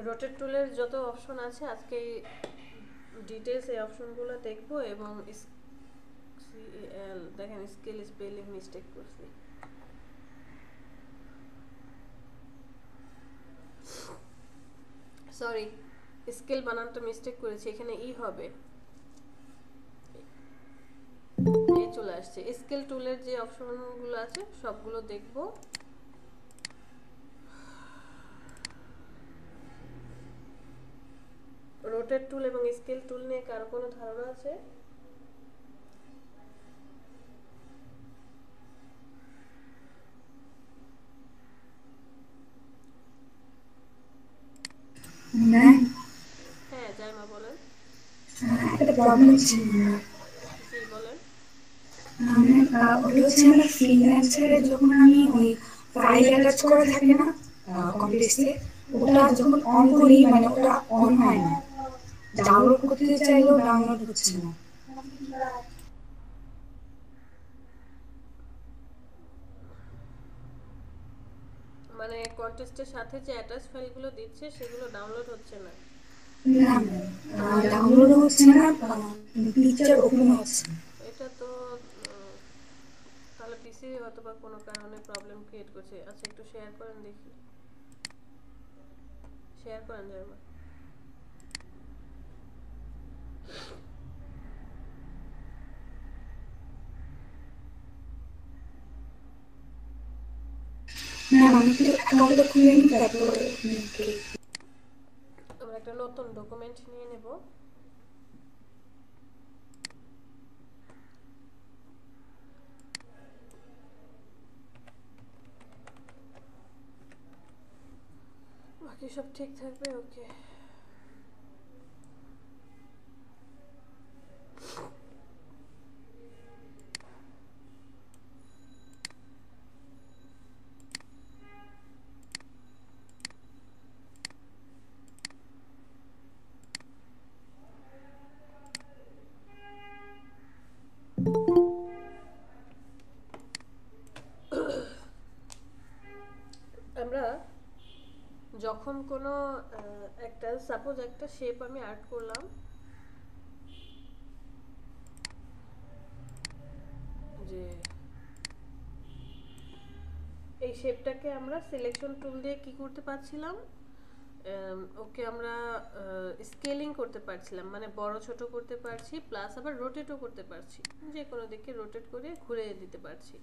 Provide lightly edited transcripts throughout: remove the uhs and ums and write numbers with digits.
Rotate টুলের যত option আছে আজকে ডিটেলস এই অপশনগুলো দেখবো এবং সিএল দেখেন স্কেল স্পেলিং মিস্টেক করছি সরি স্কেল বানানটা মিস্টেক করেছি এখানে ই হবে এই চলে আসছে স্কেল টুলের যে অপশনগুলো আছে সবগুলো দেখবো রোটেট টুল এবং স্কেল টুল নিয়ে কারো কোনো ধারণা আছে ম্যাম হ্যাঁ জাইমা বলেন একটা প্রবলেম ছিল জি বলেন ম্যাম ওটা হচ্ছে আমার ফ্রিল্যান্সারে যখন আমি ওই ফাইল অ্যাটাচ করা থাকে না কম্পিউটারে ওটা যখন অন করি মানে ওটা অন হয় না ডাউনলোড করতে চাইলেও ডাউনলোড হচ্ছে না মানে কন্টেস্টের সাথে যে অ্যাটাচ ফাইলগুলো দিচ্ছে সেগুলো ডাউনলোড হচ্ছে না না ডাউনলোড হচ্ছে না পিকচার ওপেন হচ্ছে না এটা তো তাহলে পিসি হয়তো বা কোনো কারণে প্রবলেম ক্রিয়েট করছে আচ্ছা একটু শেয়ার করেন দেখি শেয়ার করেন জাইমা ম্যাম আমি তো অ্যাকাউন্টটা খুলে নিই তারপর আমরা একটা নতুন ডকুমেন্ট নিয়ে নেব বাকি সব ঠিক থাকবে ওকে আমরা যখন কোনো একটা সাপোজ একটা শেপ আমি আর্ট করলাম যে এই শেপটাকে আমরা সিলেকশন টুল দিয়ে কি করতে পারছিলাম ওকে আমরা স্কেলিং করতে পারছিলাম মানে বড় ছোট করতে পারছি প্লাস আবার রোটেটও করতে পারছি যে কোনো দিকে রোটেট করে ঘুরে দিতে পারছি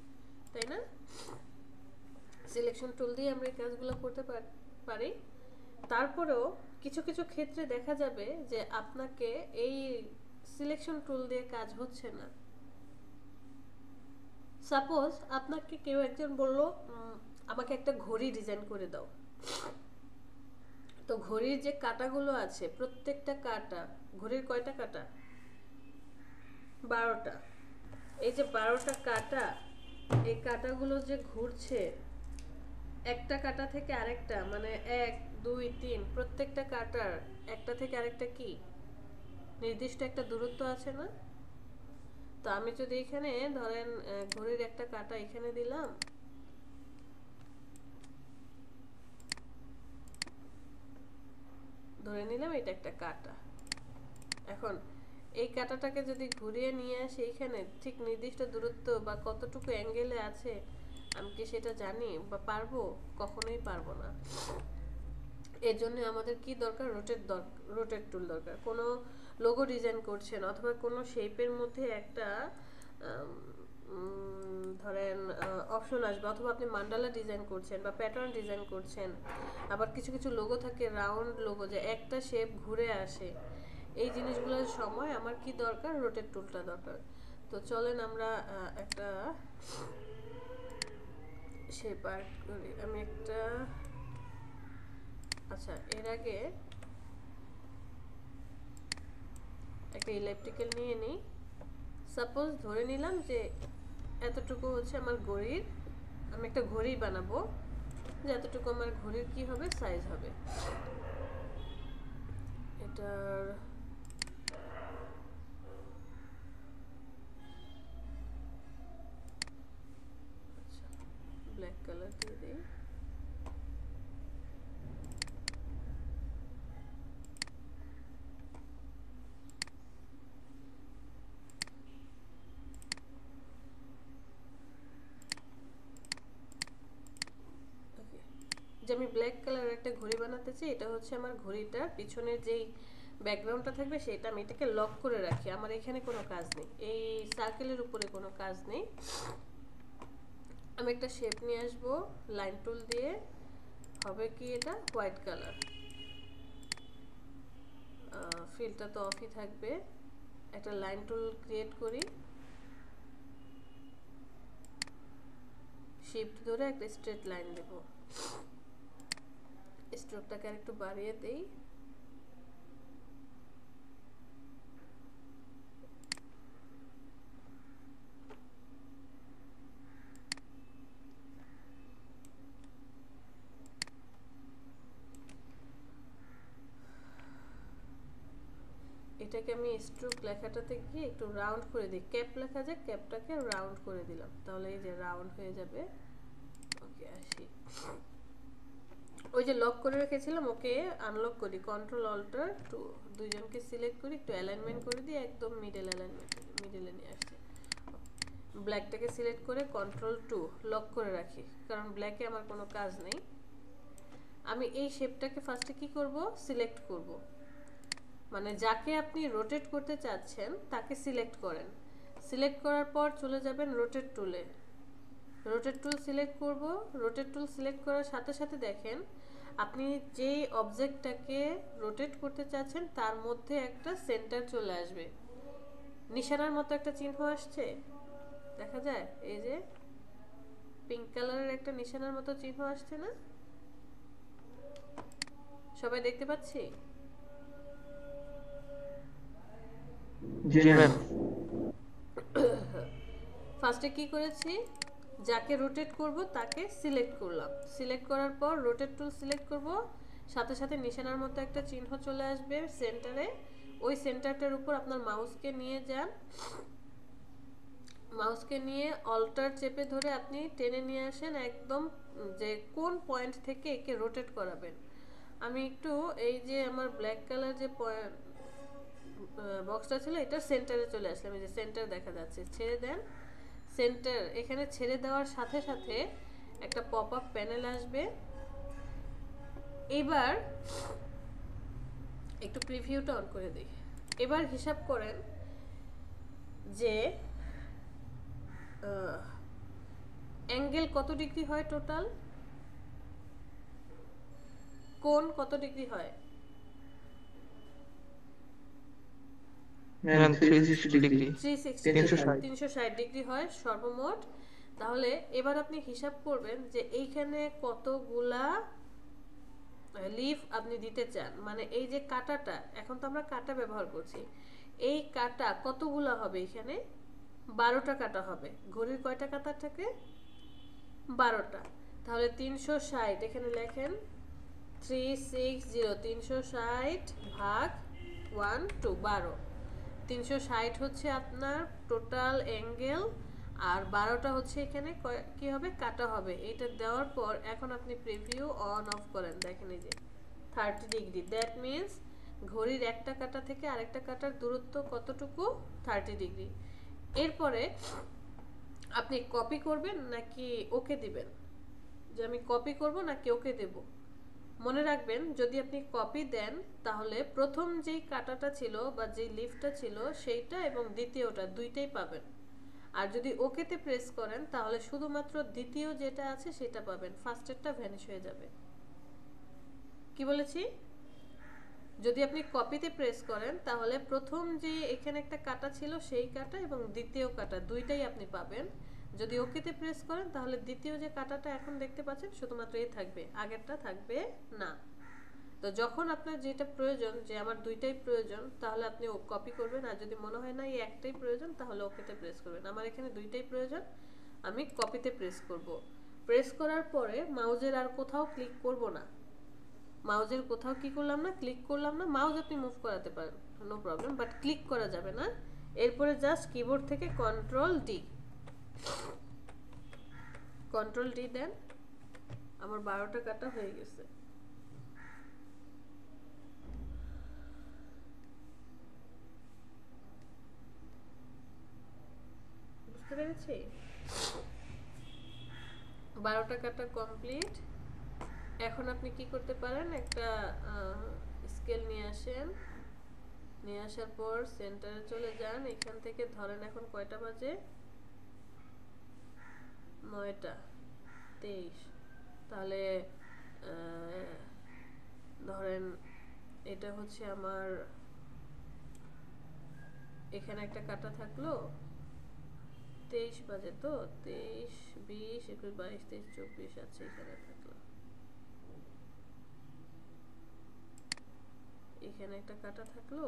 তাই না সিলেকশন টুল দিয়ে আমরা এই কাজগুলো করতে পারি তারপরেও কিছু কিছু ক্ষেত্রে দেখা যাবে যে আপনাকে এই সিলেকশন টুল দিয়ে কাজ হচ্ছে না সাপোজ আপনাকে কেউ একজন বলল আমাকে একটা ঘড়ি ডিজাইন করে দাও তো ঘড়ির যে কাঁটাগুলো আছে প্রত্যেকটা কাঁটা ঘড়ির কয়টা কাঁটা 12টা এই যে 12টা কাঁটা এই কাঁটাগুলো যে ঘুরছে একটা কাঁটা থেকে আরেকটা মানে 1 2 3 প্রত্যেকটা কাঁটার একটা থেকে আরেকটা কি নির্দিষ্ট একটা দূরত্ব আছে না তো আমি যদি এখানে ধরেন ঘড়ির একটা কাঁটা এখানে দিলাম ধরে নিলাম এটা একটা কাঁটা এখন এই কাঁটাটাকে যদি ঘুরিয়ে নিয়ে আসি এখানে ঠিক নির্দিষ্ট দূরত্ব বা কতটুকু অ্যাঙ্গেলে আছে আমি কি সেটা জানি বা পারবো কখনোই পারবো না এর জন্য আমাদের কি দরকার রোটেট টুল দরকার কোনো লোগো ডিজাইন করছেন অথবা কোনো শেপের মধ্যে একটা ধরেন অপশন আসবে অথবা আপনি মান্ডালা ডিজাইন করছেন বা প্যাটার্ন ডিজাইন করছেন আবার কিছু কিছু লোগো থাকে রাউন্ড লোগো যে একটা শেপ ঘুরে আসে এই জিনিসগুলোর সময় আমার কি দরকার রোটেট টুলটা দরকার তো চলেন আমরা একটা শেপ আর্ট করি আমি একটা আচ্ছা এর আগে একটা ইলেকট্রিক্যাল নিয়ে নিই সাপোজ ধরে নিলাম যে এতটুকু হচ্ছে আমার ঘড়ির আমি একটা ঘড়ি বানাবো যে এতটুকু আমার ঘড়ির কি হবে সাইজ হবে এটার আচ্ছা ব্ল্যাক কালার দিয়ে দিই যে আমি ব্ল্যাক কালারের একটা ঘড়ি বানাতে চাই, এটা হচ্ছে আমার ঘড়িটার পিছনের যেই ব্যাকগ্রাউন্ডটা থাকবে সেটা আমি এটাকে লক করে রাখি, আমার এখানে কোনো কাজ নেই, এই সার্কেলের উপরে কোনো কাজ নেই। আমি একটা শেপ নিয়ে আসবো লাইন টুল দিয়ে, হবে কি এটা হোয়াইট কালার, ফিলটা তো অফই থাকবে। একটা লাইন টুল ক্রিয়েট করি, শিফট ধরে একটা স্ট্রেট লাইন দেব, স্ট্রোকটাকে আরেকটু বাড়িয়ে দেই। এটাকে আমি স্ট্রোক লেখাটাতে গিয়ে একটু রাউন্ড করে দিই, ক্যাপ লেখা যায়, ক্যাপটাকে রাউন্ড করে দিলাম, তাহলে এই যে রাউন্ড হয়ে যাবে। ওকে আসি, ওই যে লক করে রেখেছিলাম ওকে আনলক করি, কন্ট্রোল অল্টার টু, দুইজনকে সিলেক্ট করি, একটু অ্যালাইনমেন্ট করে দিই, একদম মিডল অ্যালাইনমেন্ট, মিডলে নিয়ে আসছি। ব্ল্যাকটাকে সিলেক্ট করে কন্ট্রোল টু লক করে রাখি, কারণ ব্ল্যাকে আমার কোনো কাজ নেই। আমি এই শেপটাকে ফার্স্টে কি করব, সিলেক্ট করব, মানে যাকে আপনি রোটেট করতে চাচ্ছেন তাকে সিলেক্ট করেন, সিলেক্ট করার পর চলে যাবেন রোটেট টুলে, রোটেট টুল সিলেক্ট করব, রোটেট টুল সিলেক্ট করার সাথে সাথে দেখেন আপনি যেই অবজেক্টটাকে রোটেট করতে চাচ্ছেন তার মধ্যে একটা সেন্টার চলে আসবে, নিশানার মতো একটা চিহ্ন আসছে, দেখা যায় এই যে পিঙ্ক কালারের একটা নিশানার মতো চিহ্ন আসছে না, সবাই দেখতে পাচ্ছি? জি ম্যাম। ফার্স্টে কি করেছি, যাকে রোটেট করব তাকে সিলেক্ট করলাম, সিলেক্ট করার পর রোটেট টুল সিলেক্ট করব, সাথে সাথে নিশানার মতো একটা চিহ্ন চলে আসবে সেন্টারে, ওই সেন্টারটার উপর আপনার মাউসকে নিয়ে যান, মাউসকে নিয়ে অল্টার চেপে ধরে আপনি টেনে নিয়ে আসেন একদম যে কোন পয়েন্ট থেকে একে রোটেট করাবেন। আমি একটু এই যে আমার ব্ল্যাক কালার যে বক্সটা ছিল এটা সেন্টারে চলে আসলাম, এই যে সেন্টার দেখা যাচ্ছে, ছেড়ে দেন সেন্টার, এখানে ছেড়ে দেওয়ার সাথে সাথে একটা পপ আপ প্যানেল আসবে। এবার একটু প্রিভিউটা অন করে দিই, এবার হিসাব করেন যে অ্যাঙ্গেল কত ডিগ্রি হয়, টোটাল কোণ কত ডিগ্রি হয়, ম্যাম 360 ডিগ্রি, 360 ডিগ্রি হয় সর্বমোট। তাহলে এবার আপনি হিসাব করবেন যে এইখানে কতগুলা লিফ আপনি দিতে চান, মানে এই যে কাটাটা, এখন তো আমরা কাটা ব্যবহার করছি, এই কাটা কতগুলা হবে, এখানে 12টা কাটা হবে, ঘড়ির কয়টা কাটা থাকে, 12টা, তাহলে 360, এখানে লেখেন 360, 360 ভাগ 1 2 12, 360 হচ্ছে আপনার টোটাল অ্যাঙ্গেল, আর 12টা হচ্ছে এখানে কি হবে, কাটা হবে। এটা দেওয়ার পর এখন আপনি প্রিভিউ অন অফ করেন, দেখেন এই যে 30 ডিগ্রি, দ্যাট মিন্স ঘড়ির একটা কাটা থেকে আরেকটা কাটার দূরত্ব কতটুকু, 30 ডিগ্রি। এরপরে আপনি কপি করবেন নাকি ওকে দিবেন, যে আমি কপি করব নাকি ওকে দেব। মনে রাখবেন যদি আপনি কপি দেন তাহলে প্রথম যেই কাটাটা ছিল বা যেই লিফটটা ছিল সেইটা এবং দ্বিতীয়টা দুইটাই পাবেন, আর যদি ওকেতে প্রেস করেন তাহলে শুধুমাত্র দ্বিতীয় যেটা আছে সেটা পাবেন, ফার্স্টেরটা ভ্যানিশ হয়ে যাবে। কি বলেছি, যদি আপনি কপিতে প্রেস করেন তাহলে প্রথম যে এখানে একটা কাটা ছিল সেই কাটা এবং দ্বিতীয় কাটা দুইটাই আপনি পাবেন, যদি ওকেতে প্রেস করেন তাহলে দ্বিতীয় যে কাটাটা এখন দেখতে পাচ্ছেন শুধুমাত্র এই থাকবে, আগেরটা থাকবে না। তো যখন আপনার যেটা প্রয়োজন যে আমার দুইটাই প্রয়োজন তাহলে আপনি কপি করবেন, আর যদি মনে হয় না এই একটাই প্রয়োজন তাহলে ওকেতে প্রেস করবেন। আমার এখানে দুইটাই প্রয়োজন, আমি কপিতে প্রেস করব। প্রেস করার পরে মাউজের আর কোথাও ক্লিক করব না, মাউজের কোথাও কি করলাম না, ক্লিক করলাম না, মাউজ আপনি মুভ করাতে পারেন নো প্রবলেম, বাট ক্লিক করা যাবে না। এরপরে জাস্ট কিবোর্ড থেকে কন্ট্রোল ডি দেন, আমার 12টা কাটা হয়ে গেছে। বুঝতে পেরেছি, 12টা কাটা কমপ্লিট। এখন আপনি কি করতে পারেন, একটা স্কেল নিয়ে আসেন, নিয়ে আসার পর সেন্টারে চলে যান। এখান থেকে ধরেন এখন কয়টা বাজে, 9টা 23। তাহলে ধরেন এটা হচ্ছে আমার, এখানে একটা কাটা থাকলো, 23 বাজে, তো 23 20 21 22 23 24 আছে, এখানে থাকলো, এখানে একটা কাটা থাকলো,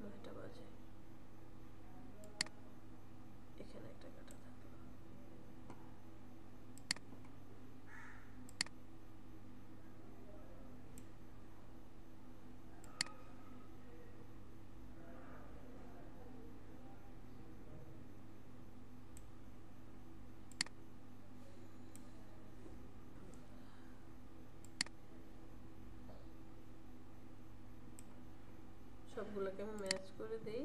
9টা বাজে, এখানে একটা কাটা থাকলো। সবগুলোকে আমি ম্যাচ করে দেই।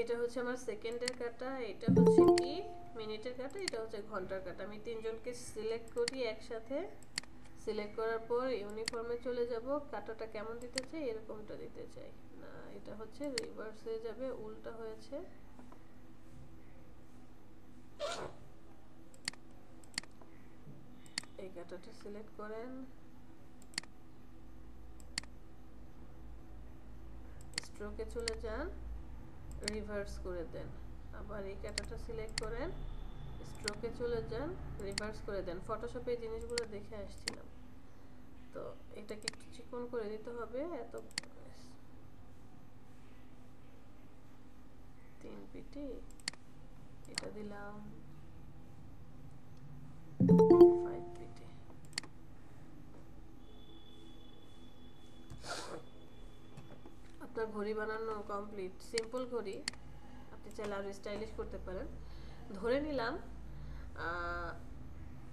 এটা হচ্ছে আমার সেকেন্ডের কাটা, এটা হচ্ছে কি মিনিটের কাটা, এটা হচ্ছে ঘন্টার কাটা। আমি তিনজনকে সিলেক্ট করি একসাথে, সিলেক্ট করার পর ইউনিফর্মে চলে যাব, কাটাটা কেমন দিতে চাই, এরকমটা দিতে চাই না, এটা হচ্ছে রিভার্স হয়ে যাবে, উল্টা হয়েছে। এই কাটাটা সিলেক্ট করেন, স্ট্রোকে চলে যান, রিভার্স করে দেন। আবার এই কাটাটা সিলেক্ট করেন, স্ট্রোকে চলে যান, রিভার্স করে দেন। ফটোশপে এই জিনিসগুলো দেখে আসছিলাম, তো এটাকে একটু চিকন করে দিতে হবে। এত 3 পিটি, এটা দিলাম 5 পিটি। আপনার ঘড়ি বানানো কমপ্লিট, সিম্পল ঘড়ি। আপনি চাইলে আরো স্টাইলিশ করতে পারেন। ধরে নিলাম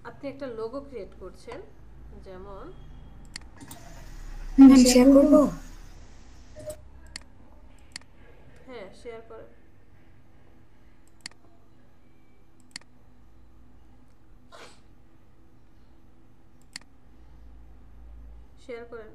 আপনি একটা লোগো ক্রিয়েট করছেন, যেমন শেয়ার করবো। হ্যাঁ শেয়ার করেন। শেয়ার করেন।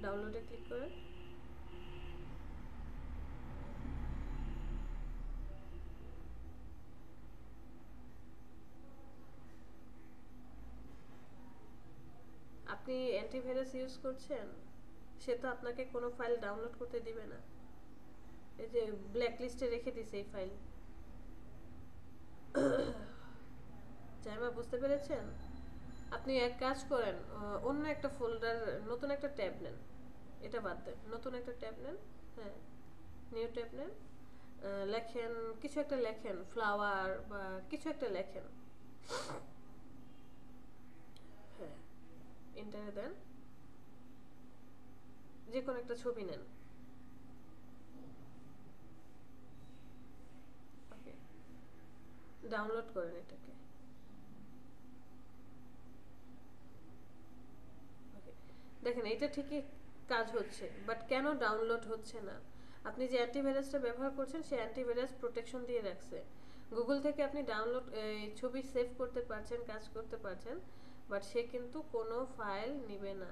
ডাউনলোডে ক্লিক করেন। আপনি অ্যান্টিভাইরাস ইউজ করছেন, সে তো আপনাকে কোনো ফাইল ডাউনলোড করতে দিবে না। এই যে ব্ল্যাক লিস্টে রেখে দিছে এই ফাইল। জাইমা বুঝতে পেরেছেন? আপনি এক কাজ করেন, অন্য একটা ফোল্ডার, নতুন একটা ট্যাব নেন, এটা বাদ দেন, নতুন একটা ট্যাব নেন। হ্যাঁ, নিউ ট্যাব নেন, লেখেন কিছু একটা, লেখেন ফ্লাওয়ার বা কিছু একটা লেখেন। হ্যাঁ, এন্টারে দেন, যে কোনো একটা ছবি নেন। ওকে, ডাউনলোড করেন এটাকে। ওকে, দেখেন এটা ঠিকই কাজ হচ্ছে, বাট কেন ডাউনলোড হচ্ছে না? আপনি যে অ্যান্টিভাইরাসটা ব্যবহার করছেন, সে অ্যান্টিভাইরাস প্রোটেকশন দিয়ে রাখছে। গুগল থেকে আপনি ডাউনলোড ছবি সেভ করতে পারছেন, কাজ করতে পারছেন, বাট সে কিন্তু কোনো ফাইল নিবে না।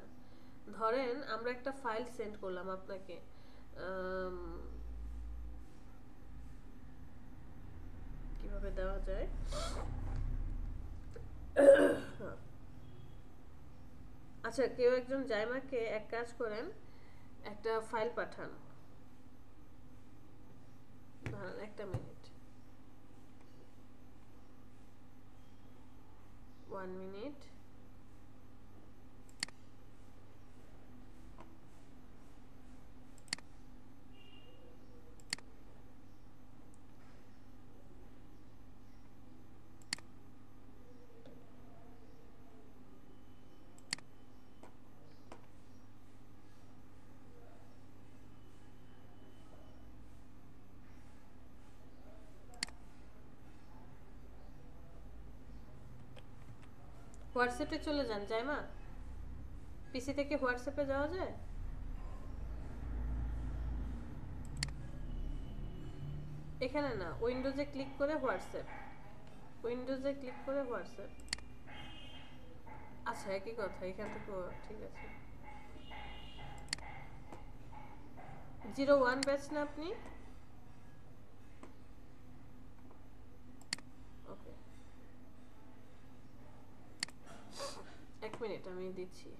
ধরেন আমরা একটা ফাইল সেন্ড করলাম আপনাকে, কিভাবে দেওয়া যায়, আচ্ছা কেউ একজন জাইমাকে এক কাজ করেন, একটা ফাইল পাঠান, ধরেন একটা মিনিট, 1 মিনিট, হোয়াটসঅ্যাপে চলে যান, জাইমা। পিসি থেকে হোয়াটসঅ্যাপে যাওয়া যায়? এখানে না, উইন্ডোজে ক্লিক করে হোয়াটসঅ্যাপ, উইন্ডোজে ক্লিক করে হোয়াটসঅ্যাপ। আচ্ছা একই কথা, এখান থেকে ঠিক আছে। 01 ব্যাচ না আপনি? ওকে, 1 মিনিট আমি দিচ্ছি।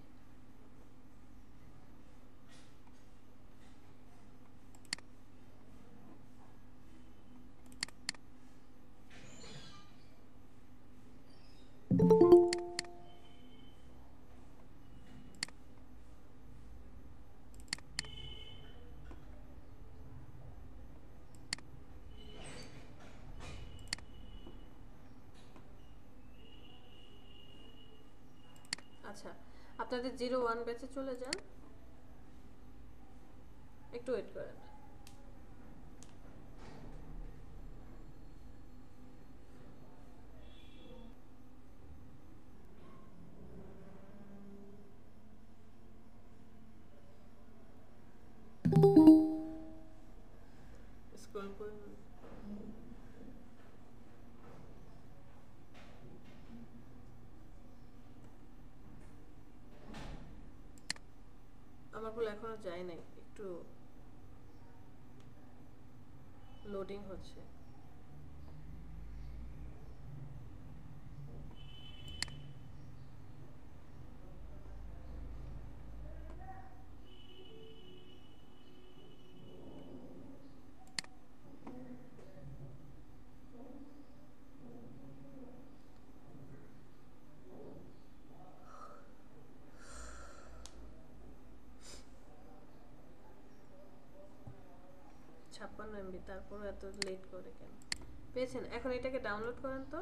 আচ্ছা, আপনাদের 01 ব্যাচে চলে যান, একটু ওয়েট করেন। স্ক্রল করুন। আমার বলে এখনো যায় নাই, একটু লোডিং হচ্ছে। ছাপ্পান্ন এমবি, তারপর এত লেট করে কেন? পেয়েছেন? এখন এটাকে ডাউনলোড করেন তো।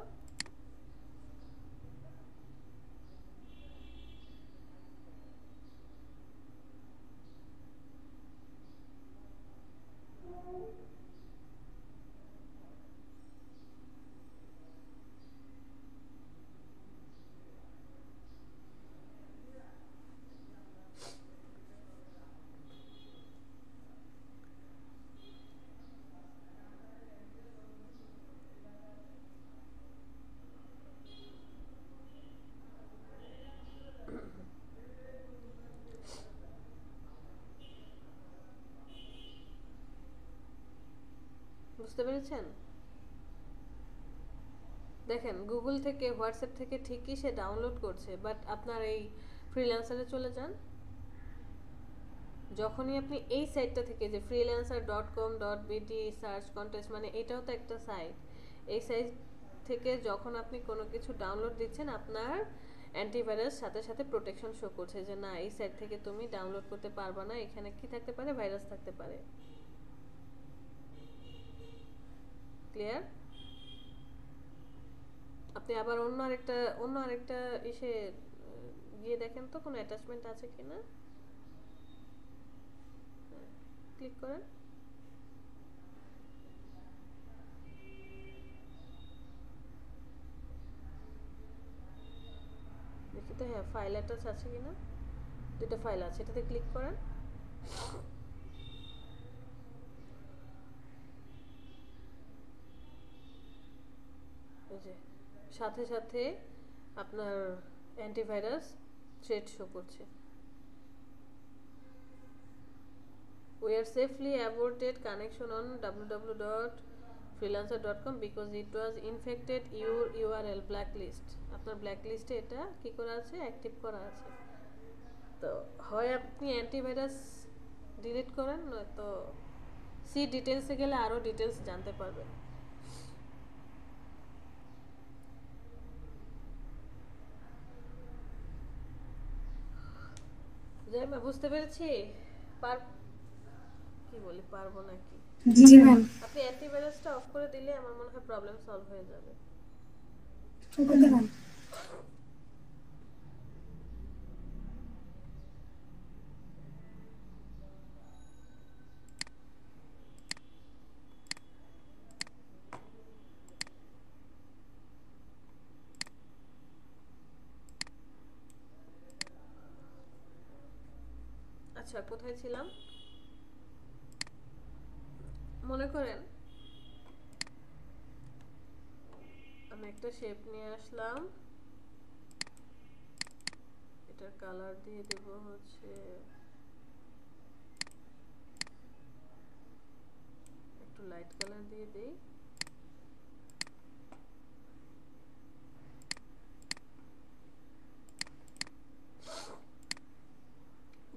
বুঝতে পেরেছেন? দেখেন, গুগল থেকে, হোয়াটসঅ্যাপ থেকে ঠিকই সে ডাউনলোড করছে, বাট আপনার এই ফ্রিল্যান্সারে চলে যান। যখনই আপনি এই সাইটটা থেকে, যে freelancer.com.bd সার্চ কন্টেস্ট, মানে এটাও তো একটা সাইট, এই সাইট থেকে যখন আপনি কোনো কিছু ডাউনলোড দিচ্ছেন, আপনার অ্যান্টিভাইরাস সাথে সাথে প্রোটেকশন শো করছে যে না, এই সাইট থেকে তুমি ডাউনলোড করতে পারবা না, এখানে কি থাকতে পারে, ভাইরাস থাকতে পারে। ক্লিয়ার? আপনি আবার অন্য আরেকটা ইসে গিয়ে দেখেন তো কোনো অ্যাটাচমেন্ট আছে কিনা, ক্লিক করেন। দেখি তো, হ্যাঁ ফাইল অ্যাটাচ আছে কিনা। দুটো ফাইল আছে, এটাতে ক্লিক করেন। এই যে সাথে সাথে আপনার অ্যান্টিভাইরাস থ্রেড শো করছে। We are safely aborted connection on www.freelancer.com because it was infected your URL blacklist. আপনার ব্ল্যাকলিস্টে এটা কি করা আছে, অ্যাক্টিভ করা আছে। তো হয় আপনি অ্যান্টিভাইরাস ডিলিট করেন, নয়তো সি ডিটেলসে গেলে আরও ডিটেলস জানতে পারবেন। যাই মা, বুঝতে পেরেছি। কি বলি, পারবো নাকি? জি ম্যাম। আপনি অ্যান্টিভাইরাসটা অফ করে দিলে আমার মনে হয় প্রবলেম সলভ হয়ে যাবে। Okay ma'am. আচ্ছা কোথায় ছিলাম, মনে করেন আমি একটা শেপ নিয়ে আসলাম, এটার কালার দিয়ে দেব হচ্ছে একটু লাইট কালার দিয়ে দেই।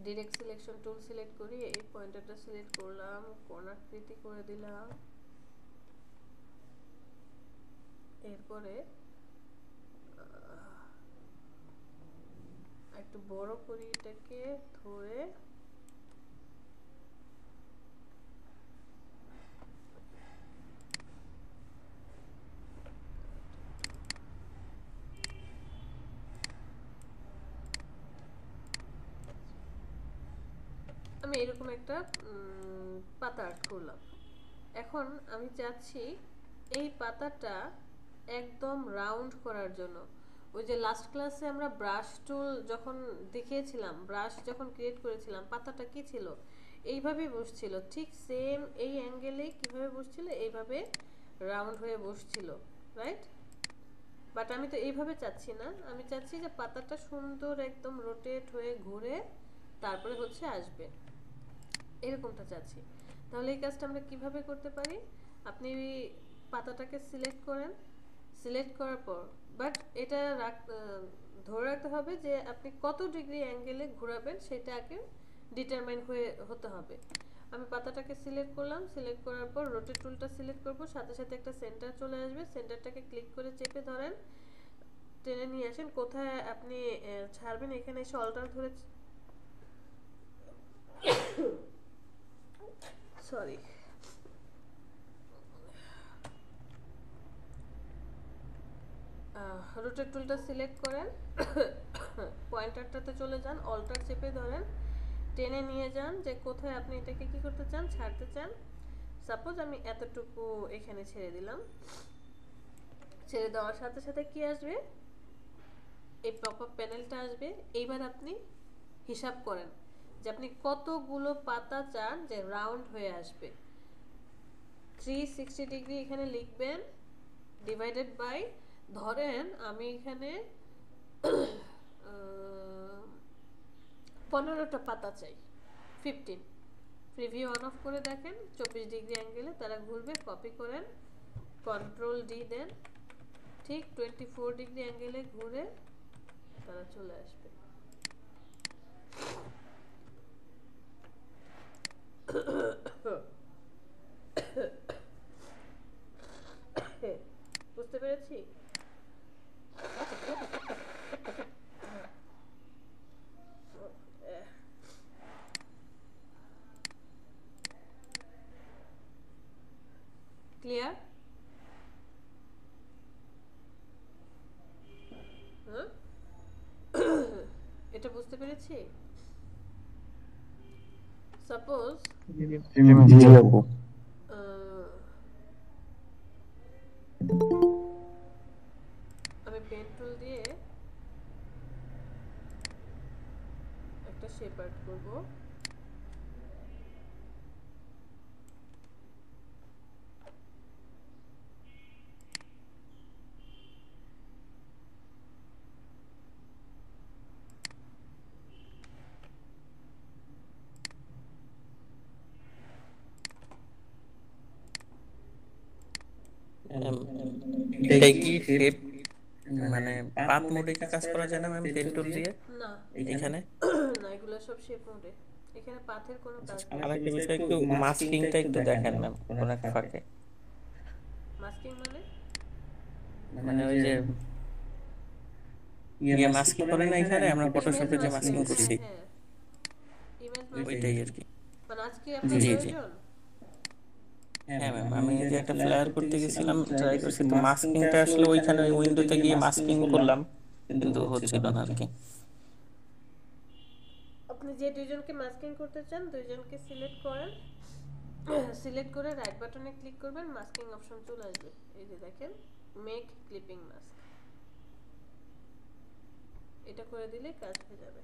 ডিরেক্ট সিলেকশন টুল সিলেক্ট করি, এই পয়েন্টারটা সিলেক্ট করলাম, কোণাকৃতি করে দিলাম। এরপরে একটু বড় করি এটাকে, ধরে আমি এরকম একটা পাতা আর্ট করলাম। এখন আমি চাচ্ছি এই পাতাটা একদম রাউন্ড করার জন্য। ওই যে লাস্ট ক্লাসে আমরা ব্রাশ টুল যখন দেখিয়েছিলাম, ব্রাশ যখন ক্রিয়েট করেছিলাম, পাতাটা কি ছিল, এইভাবেই বসছিল, ঠিক সেম এই অ্যাঙ্গেলে কিভাবে বসছিল এইভাবে রাউন্ড হয়ে বসছিল, রাইট? বাট আমি তো এইভাবে চাচ্ছি না, আমি চাচ্ছি যে পাতাটা সুন্দর একদম রোটেট হয়ে ঘুরে তারপরে হচ্ছে আসবে, এরকমটা চাচ্ছি। তাহলে এই কাজটা আমরা কিভাবে করতে পারি, আপনি পাতাটাকে সিলেক্ট করেন, সিলেক্ট করার পর বাট এটা ধরে রাখতে হবে যে আপনি কত ডিগ্রি অ্যাঙ্গেলে ঘোরাবেন সেটা আগে ডিটারমাইন হতে হবে। আমি পাতাটাকে সিলেক্ট করলাম, সিলেক্ট করার পর রোটেট টুলটা সিলেক্ট করব, সাথে সাথে একটা সেন্টার চলে আসবে, সেন্টারটাকে ক্লিক করে চেপে ধরেন, টেনে নিয়ে আসেন, কোথায় আপনি ছাড়বেন এখানে এসে অল্টার ধরে, সরি, রোটেট টুলটা সিলেক্ট করেন, পয়েন্টারটাতে চলে যান, অল্টার চেপে ধরেন, টেনে নিয়ে যান যে কোথায় আপনি এটাকে কি করতে চান, ছাড়তে চান। সাপোজ আমি এতটুকু এখানে ছেড়ে দিলাম, ছেড়ে দেওয়ার সাথে সাথে কি আসবে, এই পপআপ প্যানেলটা আসবে। এইবার আপনি হিসাব করেন যে আপনি কতগুলো পাতা চান যে রাউন্ড হয়ে আসবে। 360 ডিগ্রি এখানে লিখবেন, ডিভাইডেড বাই, ধরেন আমি এখানে 15টা পাতা চাই, 15। প্রিভিউ অন অফ করে দেখেন 24 ডিগ্রি অ্যাঙ্গেলে তারা ঘুরবে, কপি করেন, কন্ট্রোল ডি দেন, ঠিক 24 ডিগ্রি অ্যাঙ্গেলে ঘুরে তারা চলে আসবে। বুঝতে পেরেছি? ক্লিয়ার? হ্যাঁ, এটা বুঝতে পেরেছি। সাপোজ জি আপু। আমি পেন টুল দিয়ে একটা শেপ আর্ট করব, এটা কি শেপ মানে পাত মোডে কি কাজ করা যায় না ম্যাম পেন টুল দিয়ে না এখানে? না, এগুলো সব শেপ মোডে, এখানে পাথের কোনো কাজ নেই। আরেকটা বিষয় একটু মাস্কিংটা একটু দেখেন ম্যাম কোন এক ফাঁকে, মাস্কিং মানে মানে ওই যে মাস্কিং করে না এখানে আমরা ফটোশপে যে মাস্কিং করছি হ্যাঁ, ইমেজ মাস্কিং, ওইটাই আর কি। মানে আজকে আপনার জি জি প্রয়োজন। হ্যাঁ ম্যাম, আমি এই যে একটা ফ্লায়ার করতে গেছিলাম, ট্রাই করছি, তো মাস্কিংটা আসলে ওইখানে ওই উইন্ডোতে গিয়ে মাস্কিং করলাম কিন্তু হচ্ছিল না আর কি। আপনি যে দুইজনকে মাস্কিং করতে চান দুইজনকে সিলেক্ট করেন, সিলেক্ট করে রাইট বাটনে ক্লিক করবেন, মাস্কিং অপশন চলে আসবে, এই যে দেখেন মেক ক্লিপিং মাস্ক, এটা করে দিলে কাজ হয়ে যাবে।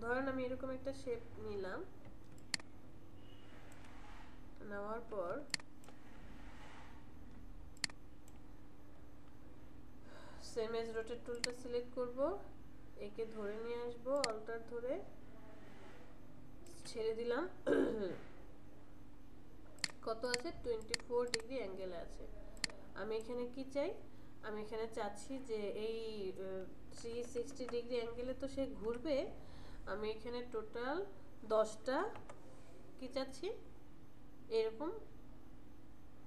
ধরেন আমি এরকম একটা শেপ নিলাম, নেওয়ার পর সেম এজ রোটেট টুলটা সিলেক্ট করব, একে ধরে নিয়ে আসব, অল্টার ধরে ছেড়ে দিলাম। কত আছে? 24 ডিগ্রি অ্যাঙ্গেলে আছে। আমি এখানে কি চাই? আমি এখানে চাচ্ছি যে এই 360 ডিগ্রি অ্যাঙ্গেলে তো সে ঘুরবে, আমি এখানে টোটাল 10টা কি চাচ্ছি, এরকম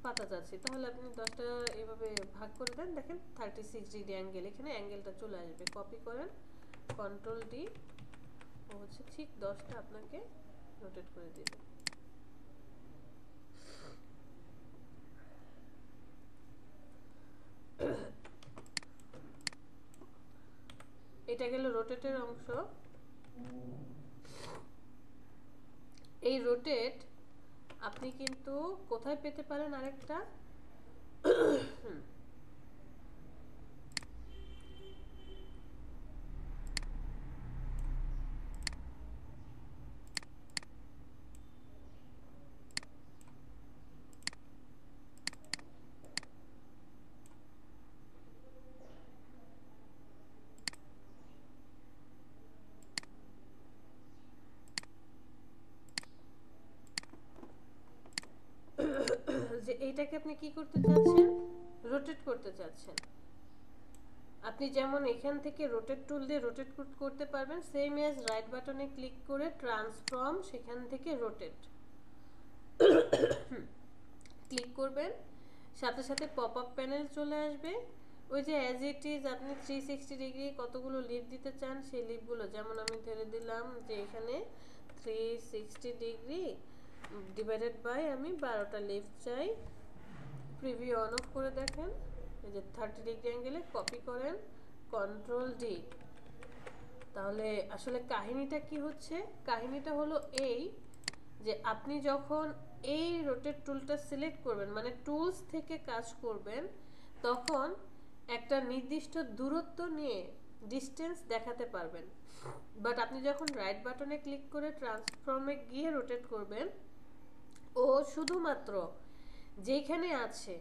পাতা চাচ্ছি। তাহলে আপনি 10টা এভাবে ভাগ করে দেন, দেখেন 36 ডিগ্রি অ্যাঙ্গেল, এখানে অ্যাঙ্গেলটা চলে আসবে। কপি করেন, কন্ট্রোল ডি, ও হচ্ছে ঠিক 10টা আপনাকে রোটেট করে দিবে। এটা গেল রোটেটের অংশ। এই রোটেট আপনি কিন্তু কোথায় পেতে পারেন আরেকটা, যে এইটাকে আপনি কি করতে চাচ্ছেন, রোটেট করতে চাচ্ছেন। আপনি যেমন এখান থেকে রোটেট টুল দিয়ে রোটেট করতে পারবেন, সেম এজ রাইট বাটনে ক্লিক করে ট্রান্সফর্ম, সেখান থেকে রোটেট ক্লিক করবেন, সাথে সাথে পপ আপ প্যানেল চলে আসবে। ওই যে অ্যাজ ইট ইজ আপনি 360 ডিগ্রি কতগুলো লিভ দিতে চান, সেই লিভগুলো, যেমন আমি ধরে দিলাম যে এখানে 360 ডিগ্রি ডিভাইডেড বাই আমি 12টা লিভ চাই। প্রিভিউ অন অফ করে দেখেন, এই যে 30 ডিগ্রি অ্যাঙ্গেলে কপি করেন, কন্ট্রোল ডি। তাহলে আসলে কাহিনীটা কি হচ্ছে? কাহিনীটা হলো এই যে আপনি যখন এই রোটেট টুলটা সিলেক্ট করবেন, মানে টুলস থেকে কাজ করবেন, তখন একটা নির্দিষ্ট দূরত্ব নিয়ে ডিস্টেন্স দেখাতে পারবেন। বাট আপনি যখন রাইট বাটনে ক্লিক করে ট্রান্সফর্মে গিয়ে রোটেট করবেন, ও শুধুমাত্র যেখানে আছে,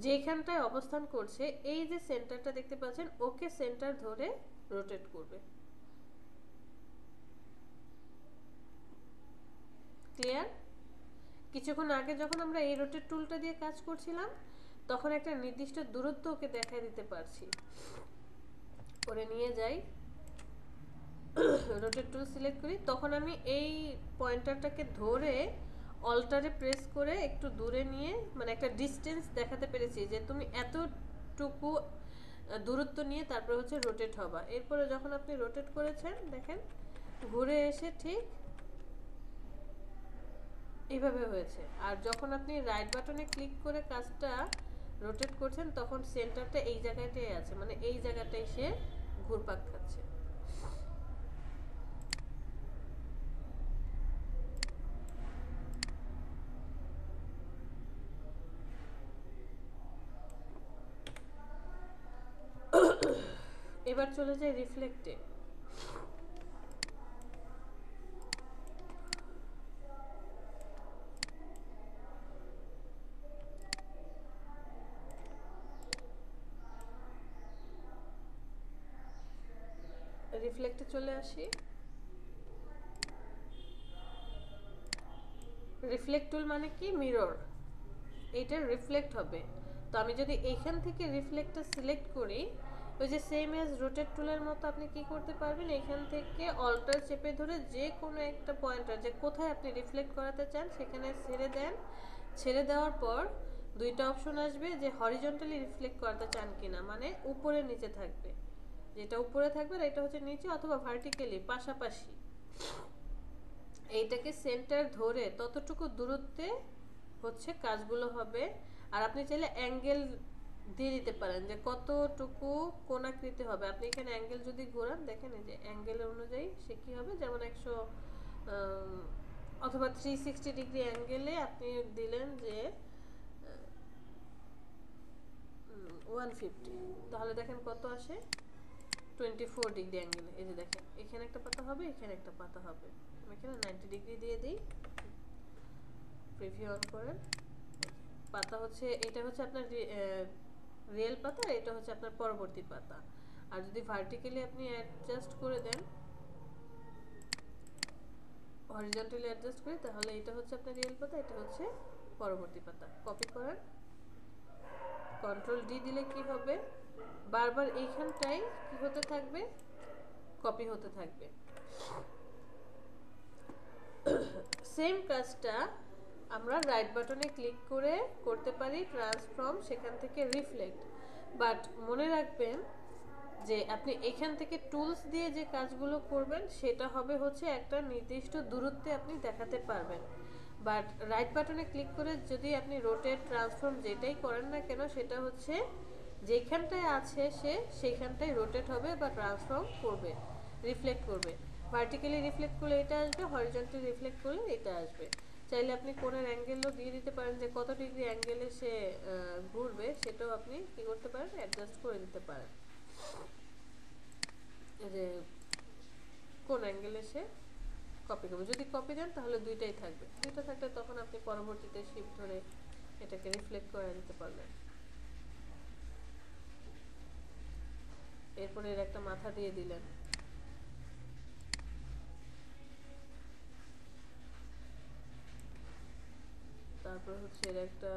যেখানটায় অবস্থান করছে, এই যে সেন্টারটা দেখতে পাচ্ছেন, ওকে সেন্টার ধরে রোটেট করবে। ক্লিয়ার? কিছুক্ষণ আগে যখন আমরা এই রোটেট টুলটা দিয়ে কাজ করছিলাম, তখন একটা নির্দিষ্ট দূরত্ব ওকে দেখাই দিতে পারছি। করে নিয়ে যাই, রোটেট টুল সিলেক্ট করি, তখন আমি এই পয়েন্টারটাকে ধরে অল্টারে প্রেস করে একটু দূরে নিয়ে, মানে একটা ডিস্টেন্স দেখাতে পেরেছি যে তুমি এতটুকু দূরত্ব নিয়ে তারপরে হচ্ছে রোটেট হবা। এরপরে যখন আপনি রোটেট করেছেন, দেখেন ঘুরে এসে ঠিক এইভাবে হয়েছে। আর যখন আপনি রাইট বাটনে ক্লিক করে কাজটা রোটেট করছেন, তখন সেন্টারটা এই জায়গাটাই আছে, মানে এই জায়গাটায় সে ঘুরপাক খাচ্ছে। এবার চলে যায় রিফ্লেক্টে। রিফ্লেক্টে চলে আসি। রিফ্লেক্ট টুল মানে কি? মিরর। এইটা রিফ্লেক্ট হবে। তো আমি যদি এইখান থেকে রিফ্লেক্টটা সিলেক্ট করি, ওই যে সেম এজ রোটেট টুলের মতো আপনি কি করতে পারবেন, এখান থেকে অল্টার চেপে ধরে যে কোনো একটা পয়েন্টার, যে কোথায় আপনি রিফ্লেক্ট করাতে চান সেখানে ছেড়ে দেন। ছেড়ে দেওয়ার পর দুইটা অপশন আসবে, যে হরিজন্টালি রিফ্লেক্ট করাতে চান কিনা, মানে উপরে নিচে থাকবে, যেটা উপরে থাকবে আর এটা হচ্ছে নিচে, অথবা ভার্টিক্যালি পাশাপাশি। এইটাকে সেন্টার ধরে ততটুকু দূরত্বে হচ্ছে কাজগুলো হবে। আর আপনি চাইলে অ্যাঙ্গেল দিয়ে দিতে পারেন যে কতটুকু কোণাকৃতি হবে। আপনি এখানে অ্যাঙ্গেল যদি ঘোরান, দেখেন এই যে অ্যাঙ্গেলের অনুযায়ী সে কি হবে, যেমন 100 অথবা 360 ডিগ্রি অ্যাঙ্গেলে আপনি দিলেন যে 150, তাহলে দেখেন কত আসে, 24 ডিগ্রি অ্যাঙ্গেলে। এই যে দেখেন এখানে একটা পাতা হবে, এখানে একটা পাতা হবে। আমি এখানে 90 ডিগ্রি দিয়ে দিই, প্রিভিউ অন করেন। পাতা হচ্ছে, এটা হচ্ছে আপনার রিয়েল পাতা, এটা হচ্ছে আপনার পরবর্তী পাতা। আর যদি ভার্টিক্যালি আপনি অ্যাডজাস্ট করে দেন, হরিজন্টালি অ্যাডজাস্ট করি, তাহলে এটা হচ্ছে আপনার রিয়েল পাতা, এটা হচ্ছে পরবর্তী পাতা। কপি করেন, কন্ট্রোল ডি দিলে কি হবে, বারবার এইখানটাই কি হতে থাকবে, কপি হতে থাকবে। সেম কাজটা আমরা রাইট বাটনে ক্লিক করে করতে পারি, ট্রান্সফর্ম, সেখান থেকে রিফ্লেক্ট। বাট মনে রাখবেন যে আপনি এখান থেকে টুলস দিয়ে যে কাজগুলো করবেন সেটা হবে হচ্ছে একটা নির্দিষ্ট দূরত্বে আপনি দেখাতে পারবেন। বাট রাইট বাটনে ক্লিক করে যদি আপনি রোটেট, ট্রান্সফর্ম যেটাই করেন না কেন, সেটা হচ্ছে যেখানটায় আছে সে সেইখানটায় রোটেট হবে বা ট্রান্সফর্ম করবে, রিফ্লেক্ট করবে। ভার্টিক্যালি রিফ্লেক্ট করলে এটা আসবে, হরিজন্টালি রিফ্লেক্ট করলে এটা আসবে। চাইলে আপনি কোণের অ্যাঙ্গেলও দিয়ে দিতে পারেন, যে কত ডিগ্রি অ্যাঙ্গেলে সে ঘুরবে সেটাও আপনি কি করতে পারেন, অ্যাডজাস্ট করে দিতে পারেন, যে কোন অ্যাঙ্গেলে সে কপি করবে। যদি কপি দেন তাহলে দুইটাই থাকবে, দুইটা থাকলে তখন আপনি পরবর্তীতে শিফট ধরে এটাকে রিফ্লেক্ট করে দিতে পারবেন। এরপরে এর একটা মাথা দিয়ে দিলেন, তারপর হচ্ছে এর একটা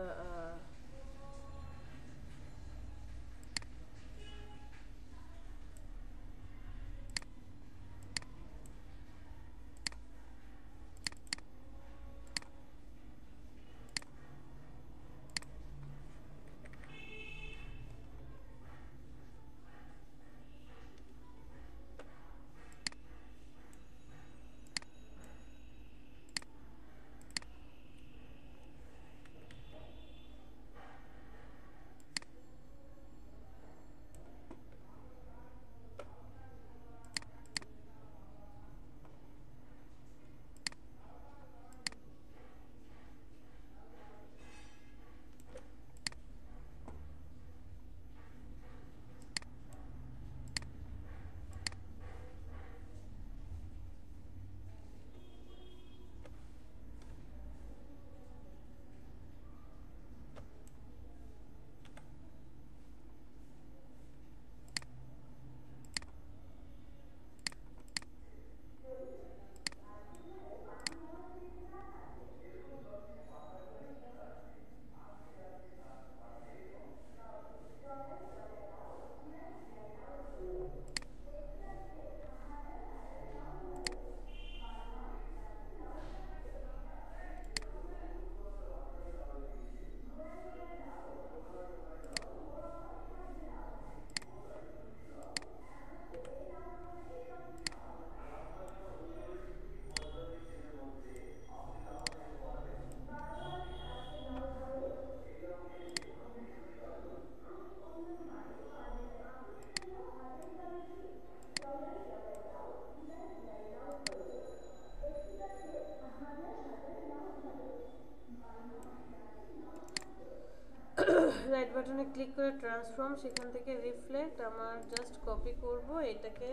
রাইট বাটনে ক্লিক করে ট্রান্সফর্ম, সেখান থেকে রিফ্লেক্ট, আমার জাস্ট কপি করব, এটাকে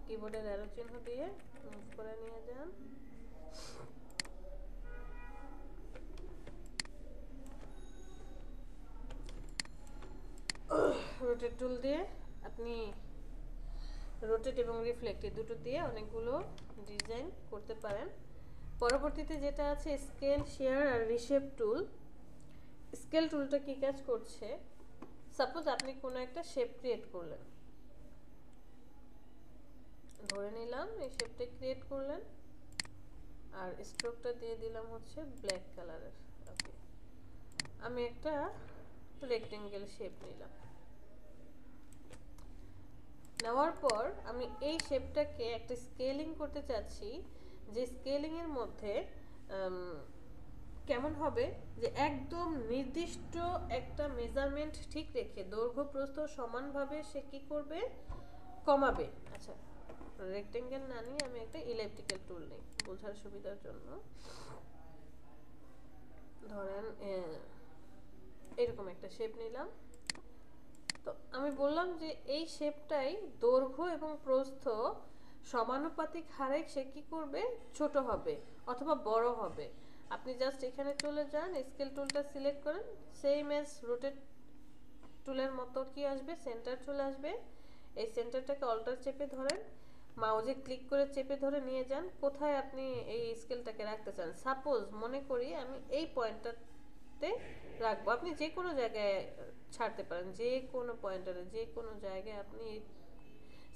কিবোর্ডের অ্যারো চিহ্ন দিয়ে মুভ করে নিয়ে যান। রোটেট টুল দিয়ে আপনি রোটেট এবং রিফ্লেক্ট এই দুটো দিয়ে অনেকগুলো ডিজাইন করতে পারেন। পরবর্তীতে যেটা আছে স্কেল, শেয়ার আর রিশেপ টুল। স্কেল টুলটা কি কাজ করছে, সাপোজ আপনি কোনো একটা শেপ ক্রিয়েট করলেন, ধরে নিলাম এই শেপটা ক্রিয়েট করলেন, আর স্ট্রোকটা দিয়ে দিলাম হচ্ছে ব্ল্যাক কালারের। ওকে, আমি একটা রেক্টেঙ্গেল শেপ নিলাম, নেওয়ার পর আমি এই শেপটাকে একটা স্কেলিং করতে চাচ্ছি, যে স্কেলিং এর মধ্যে কেমন হবে, যে একদম নির্দিষ্ট একটা মেজারমেন্ট ঠিক রেখে দৈর্ঘ্য প্রস্থ সমানভাবে সে কি করবে, কমাবে। আচ্ছা, রেক্টেঙ্গেল না নিয়ে আমি একটা ইলিপ্টিক্যাল টুল নিই বোঝার সুবিধার জন্য। ধরেন এরকম একটা শেপ নিলাম, তো আমি বললাম যে এই শেপটাই দৈর্ঘ্য এবং প্রস্থ সমানুপাতিক হারে সে কি করবে, ছোট হবে অথবা বড় হবে। আপনি জাস্ট এখানে চলে যান, স্কেল টুলটা সিলেক্ট করেন, সেম এজ রোটেট টুলের মতো কি আসবে, সেন্টার চলে আসবে। এই সেন্টারটাকে অল্টার চেপে ধরেন, মাউজে ক্লিক করে চেপে ধরে নিয়ে যান কোথায় আপনি এই স্কেলটাকে রাখতে চান। সাপোজ মনে করি আমি এই পয়েন্টটাতে রাখবো, আপনি যে কোনো জায়গায় ছাড়তে পারেন, যে কোনো পয়েন্টারে যে কোনো জায়গায় আপনি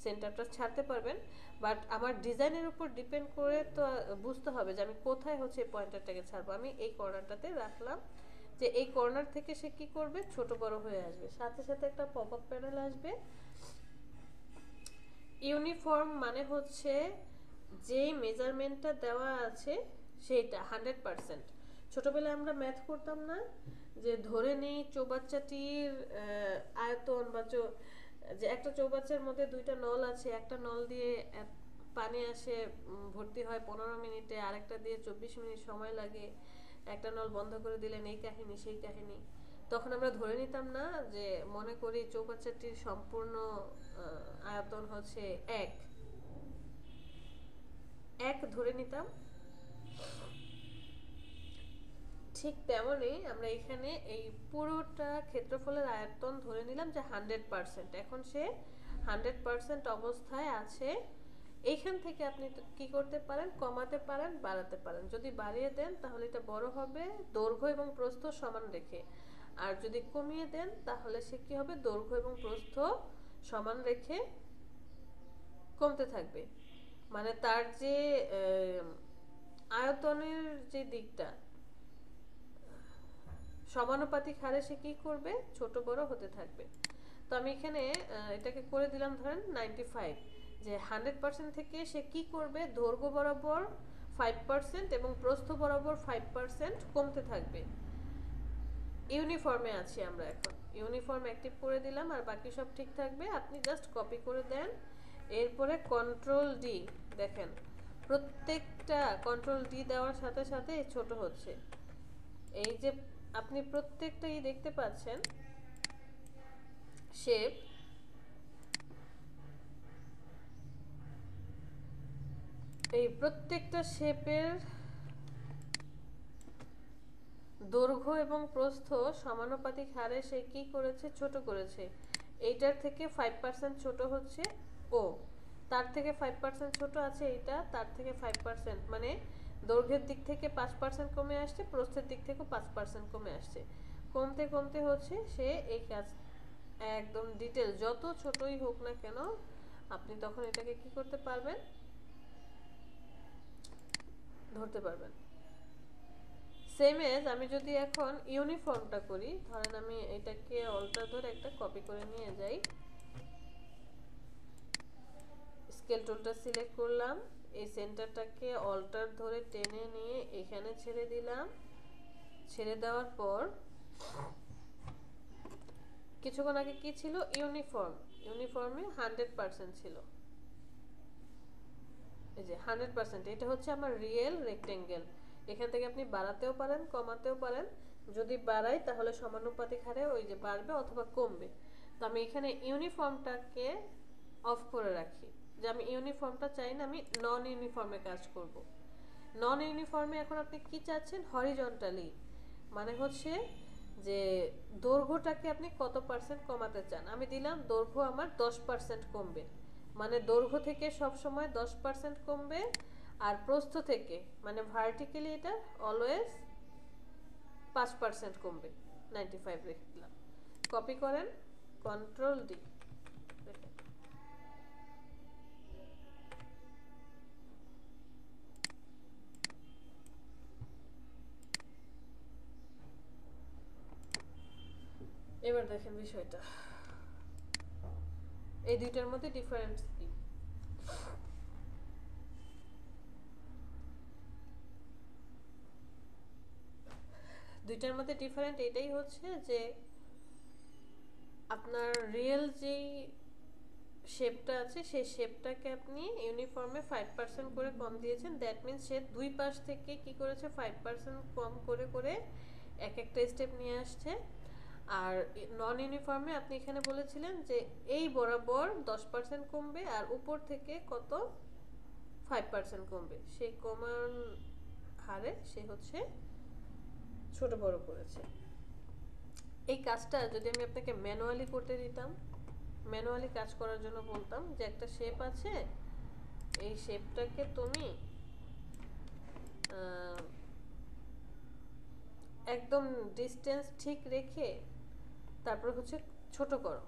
সেন্টারটা ছাড়তে পারবেন। বাট আমার ডিজাইনের উপর ডিপেন্ড করে তো বুঝতে হবে যে আমি কোথায় হচ্ছে এই পয়েন্টারটাকে ছাড়বো। আমি এই কর্নারটাতে রাখলাম, যে এই কর্নার থেকে সে কি করবে, ছোট বড় হয়ে আসবে। সাথে সাথে একটা পপ আপ প্যানেল আসবে। ইউনিফর্ম মানে হচ্ছে যে মেজারমেন্টটা দেওয়া আছে সেইটা 100%। ছোটবেলায় আমরা ম্যাথ করতাম না, যে ধরে নেই চৌবাচ্চাটির আয়তন বা যে একটা চৌবাচ্চার মধ্যে দুইটা নল আছে, একটা নল দিয়ে পানি আসে ভর্তি হয় 15 মিনিটে, আরেকটা দিয়ে 24 মিনিট সময় লাগে, একটা নল বন্ধ করে দিলেন, এই কাহিনী সেই কাহিনী। তখন আমরা ধরে নিতাম না যে, মনে করি চৌবাচ্চাটির সম্পূর্ণ আয়তন হচ্ছে এক ধরে নিতাম। ঠিক তেমনই আমরা এখানে এই পুরোটা ক্ষেত্রফলের আয়তন ধরে নিলাম যে 100%। এখন সে 100% অবস্থায় আছে। এইখান থেকে আপনি কি করতে পারেন, কমাতে পারেন, বাড়াতে পারেন। যদি বাড়িয়ে দেন তাহলে এটা বড় হবে দৈর্ঘ্য এবং প্রস্থ সমান রেখে, আর যদি কমিয়ে দেন তাহলে সে কি হবে, দৈর্ঘ্য এবং প্রস্থ সমান রেখে কমতে থাকবে। মানে তার যে আয়তনের যে দিকটা সমানুপাতিক হারে সে কি করবে, ছোট বড় হতে থাকবে। তো আমি এখানে এটাকে করে দিলাম ধরেন 95, যে 100% থেকে সে কি করবে, দৈর্ঘ্য বরাবর 5% এবং প্রস্থ বরাবর 5% কমতে থাকবে। ইউনিফর্মে আছি আমরা এখন, ইউনিফর্ম অ্যাক্টিভ করে দিলাম, আর বাকি সব ঠিক থাকবে। আপনি জাস্ট কপি করে দেন, এরপরে কন্ট্রোল ডি, দেখেন প্রত্যেকটা কন্ট্রোল ডি দেওয়ার সাথে সাথে ছোট হচ্ছে। এই যে আপনি প্রত্যেকটাই দেখতে পাচ্ছেন শেপ, এই প্রত্যেকটা শেপের দৈর্ঘ্য এবং প্রস্থ সমানুপাতিক হারে সে কি করেছে, ছোট করেছে। এইটার থেকে 5% ছোট হচ্ছে ও, তার থেকে 5% ছোট আছে এইটা, তার থেকে 5%, মানে দৈর্ঘ্যের দিক থেকে 5% কমে আসছে, প্রস্থের দিক থেকেও 5% কমে আসছে। কমতে কমতে হচ্ছে সে এই কাজ একদম ডিটেল, যত ছোটই হোক না কেন আপনি তখন এটাকে কি করতে পারবেন, ধরতে পারবেন। সেম এজ আমি যদি এখন ইউনিফর্মটা করি, ধরেন আমি এটাকে অল্টার ধরে একটা কপি করে নিয়ে যাই, স্কেল টুলটা সিলেক্ট করলাম, এই সেন্টারটাকে অল্টার ধরে টেনে নিয়ে এখানে ছেড়ে দিলাম। ছেড়ে দেওয়ার পর কিছুক্ষণ আগে কি ছিল, ইউনিফর্ম, ইউনিফর্মে 100% ছিল। এই যে 100%, এটা হচ্ছে আমার রিয়েল রেক্টেঙ্গেল। এখান থেকে আপনি বাড়াতেও পারেন, কমাতেও পারেন। যদি বাড়াই তাহলে সমানুপাতিক হারে ওই যে বাড়বে অথবা কমবে। তো আমি এখানে ইউনিফর্মটাকে অফ করে রাখি, যে আমি ইউনিফর্মটা চাই না, আমি নন ইউনিফর্মে কাজ করব। নন ইউনিফর্মে এখন আপনি কি চাচ্ছেন, হরিজন্টালি, মানে হচ্ছে যে দৈর্ঘ্যটাকে আপনি কত পার্সেন্ট কমাতে চান। আমি দিলাম দৈর্ঘ্য আমার 10% কমবে, মানে দৈর্ঘ্য থেকে সব সময় 10% কমবে, আর প্রস্থ থেকে মানে ভার্টিক্যালি এটা অলওয়েজ 5% কমবে। 95 রেখে দিলাম, কপি করেন, কন্ট্রোল ডি, দেখেন এবার দেখেন বিষয়টা, এই দুইটার মধ্যে ডিফারেন্স কি। দুইটার মধ্যে ডিফারেন্ট এটাই হচ্ছে যে আপনার রিয়েল যেই শেপটা আছে সেই শেপটাকে আপনি ইউনিফর্মে 5% করে কম দিয়েছেন। দ্যাট মিনস সে দুই পাশ থেকে কি করেছে, 5% কম করে করে এক একটা স্টেপ নিয়ে আসছে। আর নন ইউনিফর্মে আপনি এখানে বলেছিলেন যে এই বরাবর 10% কমবে আর উপর থেকে কত 5% কমবে, সেই কমান হারে সে হচ্ছে ছোট বড় করেছে। এই কাজটা যদি আমি আপনাকে ম্যানুয়ালি করতে দিতাম, ম্যানুয়ালি কাজ করার জন্য বলতাম যে একটা শেপ আছে, এই শেপটাকে তুমি একদম ডিস্টেন্স ঠিক রেখে তারপর হচ্ছে ছোট করো,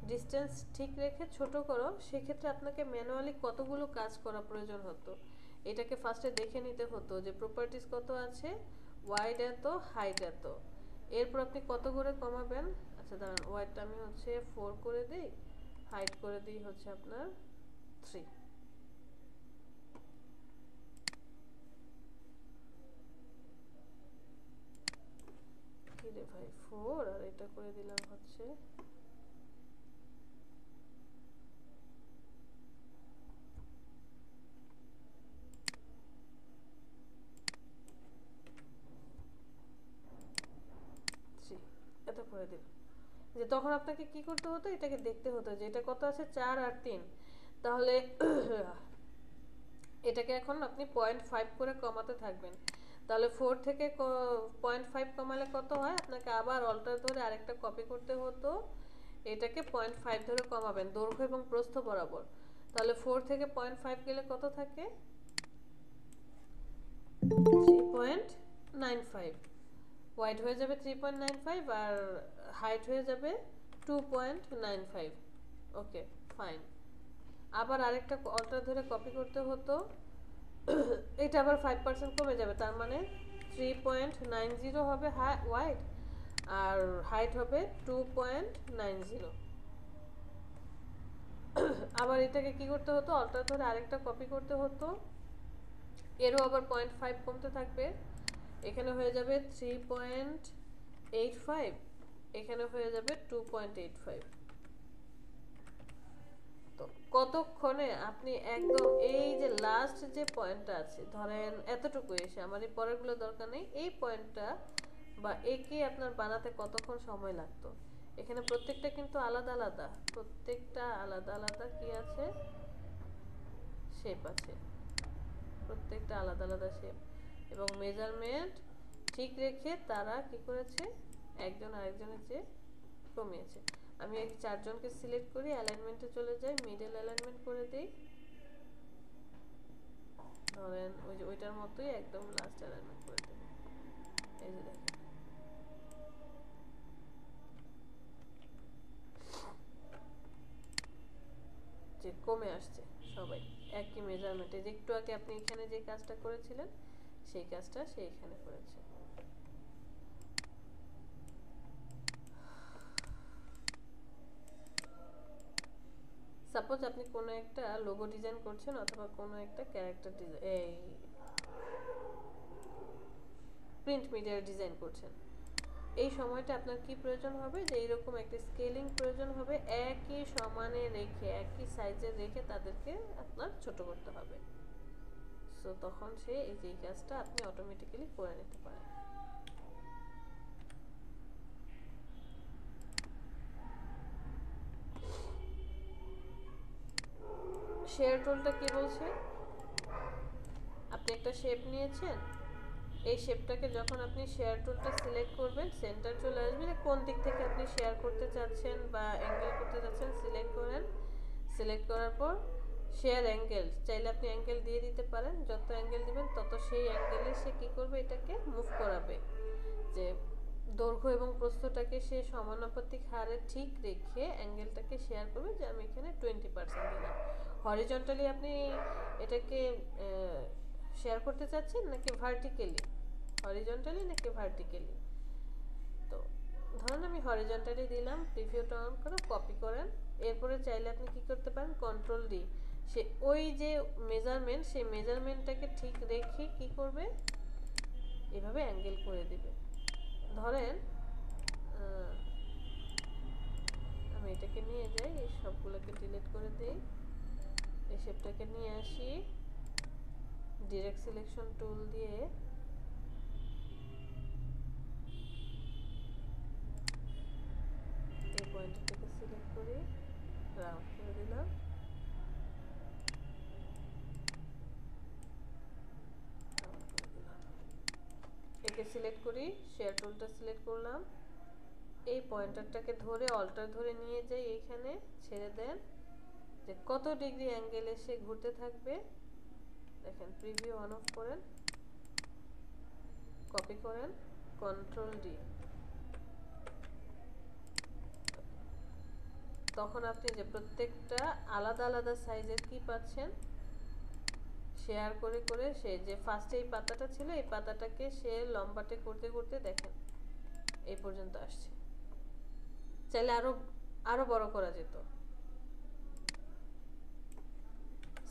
ডিস্টেন্স ঠিক রেখে ছোট করো, সেক্ষেত্রে আপনাকে ম্যানুয়ালি কতগুলো কাজ করা প্রয়োজন হতো। এটাকে ফার্স্টে দেখে নিতে হতো যে প্রপার্টিস কত আছে, ওয়াইড এত, হাইট এত, এরপর আপনি কত করে কমাবেন। আচ্ছা দাঁড়ান, ওয়াইডটা আমি হচ্ছে 4 করে দিই, হাইট করে দিই হচ্ছে আপনার 3। কি রে ভাই, 4 আর এটা করে দিলাম হচ্ছে এত করে দিলাম। যে তখন আপনাকে কি করতে হতো, এটাকে দেখতে হতো যে এটা কত আছে, 4 আর 3, তাহলে এটাকে এখন আপনি 0.5 করে কমাতে থাকবেন। তাহলে 4 থেকে 0.5 কমালে কত হয়, আপনাকে আবার অল্টার ধরে আরেকটা কপি করতে হতো, এটাকে 0.5 ধরে কমাবেন দৈর্ঘ্য এবং প্রস্থ বরাবর। তাহলে 4 থেকে 0.5 গেলে কত থাকে, 3.95, ওয়াইড হয়ে যাবে 3.95 আর হাইট হয়ে যাবে 2.95। ওকে ফাইন, আবার আরেকটা অল্টার ধরে কপি করতে হতো, এটা আবার 5% কমে যাবে, তার মানে 3.90 হবে ওয়াইড আর হাইট হবে 2.90। আবার এটাকে কি করতে হতো, অল্টার ধরে আরেকটা কপি করতে হতো, এরও আবার 0.5 কমতে থাকবে, এখানে হয়ে যাবে 3.85, এখানে হয়ে যাবে 2.85। তো কতক্ষণে আপনি একদম এই যে লাস্ট যে পয়েন্টটা আছে, ধরেন এতটুকু এসে, আমার এই পরেরগুলো দরকার নেই, এই পয়েন্টটা বা একে আপনার বানাতে কতক্ষণ সময় লাগতো। এখানে প্রত্যেকটা কিন্তু আলাদা আলাদা, প্রত্যেকটা আলাদা আলাদা কি আছে, শেপ আছে, প্রত্যেকটা আলাদা আলাদা শেপ এবং মেজারমেন্ট ঠিক রেখে তারা কি করেছে, একজন আরেকজনের চেয়ে কমিয়েছে। আমি এই 4 জনকে সিলেক্ট করি, অ্যালাইনমেন্টে চলে যাই, মিডল অ্যালাইনমেন্ট করে দেই, ধরেন ওই যে ওইটার মতোই একদম লাস্ট অ্যালাইনমেন্ট করে দেব। এই যে দেখেন, যে কমে আসছে সবাই একই মেজারমেন্টে, যে একটু আগে আপনি এখানে যে কাজটা করেছিলেন সেই কাজটা সে এখানে করেছে। সাপোজ আপনি কোনো একটা লোগো ডিজাইন করছেন অথবা কোনো একটা ক্যারেক্টার ডিজাইন, এই প্রিন্ট মিডিয়ার ডিজাইন করছেন, এই সময়টা আপনার কি প্রয়োজন হবে, যে এইরকম একটা স্কেলিং প্রয়োজন হবে, একই সমানে রেখে একই সাইজে রেখে তাদেরকে আপনার ছোট করতে হবে। সো তখন সে এই যে কাজটা আপনি অটোমেটিক্যালি করে নিতে পারেন। শেয়ার টুলটা কি বলছে, আপনি একটা শেপ নিয়েছেন, এই শেপটাকে যখন আপনি শেয়ার টুলটা সিলেক্ট করবেন, সেন্টার চলে আসবে যে কোন দিক থেকে আপনি শেয়ার করতে চাচ্ছেন বা অ্যাঙ্গেল করতে চাচ্ছেন, সিলেক্ট করেন, সিলেক্ট করার পর শেয়ার অ্যাঙ্গেল, চাইলে আপনি অ্যাঙ্গেল দিয়ে দিতে পারেন, যত অ্যাঙ্গেল দিবেন তত সেই অ্যাঙ্গেলে সে কী করবে, এটাকে মুভ করাবে, যে দৈর্ঘ্য এবং প্রস্থটাকে সে সমানুপাতিক হারে ঠিক রেখে অ্যাঙ্গেলটাকে শেয়ার করবে, যে আমি এখানে 20% দিলাম। হরিজন্টালি আপনি এটাকে শেয়ার করতে চাচ্ছেন নাকি ভার্টিক্যালি, হরিজন্টালি নাকি ভার্টিক্যালি, তো ধরুন আমি হরিজন্টালি দিলাম, প্রিভিউটা অন করে কপি করেন, এরপরে চাইলে আপনি কি করতে পারেন, কন্ট্রোল ডি, সে ওই যে মেজারমেন্ট, সেই মেজারমেন্টটাকে ঠিক রেখে কি করবে, এভাবে অ্যাঙ্গেল করে দিবে। ধরেন আমি এটাকে নিয়ে যাই, এই সবগুলোকে ডিলিট করে দিই, এই শেপটাকে নিয়ে আসি, ডিরেক্ট সিলেকশন টুল দিয়ে এই পয়েন্টটাকে সিলেক্ট করি, রাউন্ড করে দিলাম। একে সিলেক্ট করি, শেয়ার টুলটা সিলেক্ট করলাম, এই পয়েন্টারটাকে ধরে অল্টার ধরে নিয়ে যাই এইখানে, ছেড়ে দেন যে কত ডিগ্রি অ্যাঙ্গেলে সে ঘুরতে থাকবে। দেখেন প্রিভিউ অন অফ করেন, কপি করেন, কন্ট্রোল ডি। তখন আপনি যে প্রত্যেকটা আলাদা আলাদা সাইজের কি পাচ্ছেন, শেয়ার করে করে সে যে ফার্স্টে এই পাতাটা ছিল এই পাতাটাকে সে লম্বাটে করতে করতে দেখেন এই পর্যন্ত আসছে। চাইলে আরো আরো বড় করা যেত।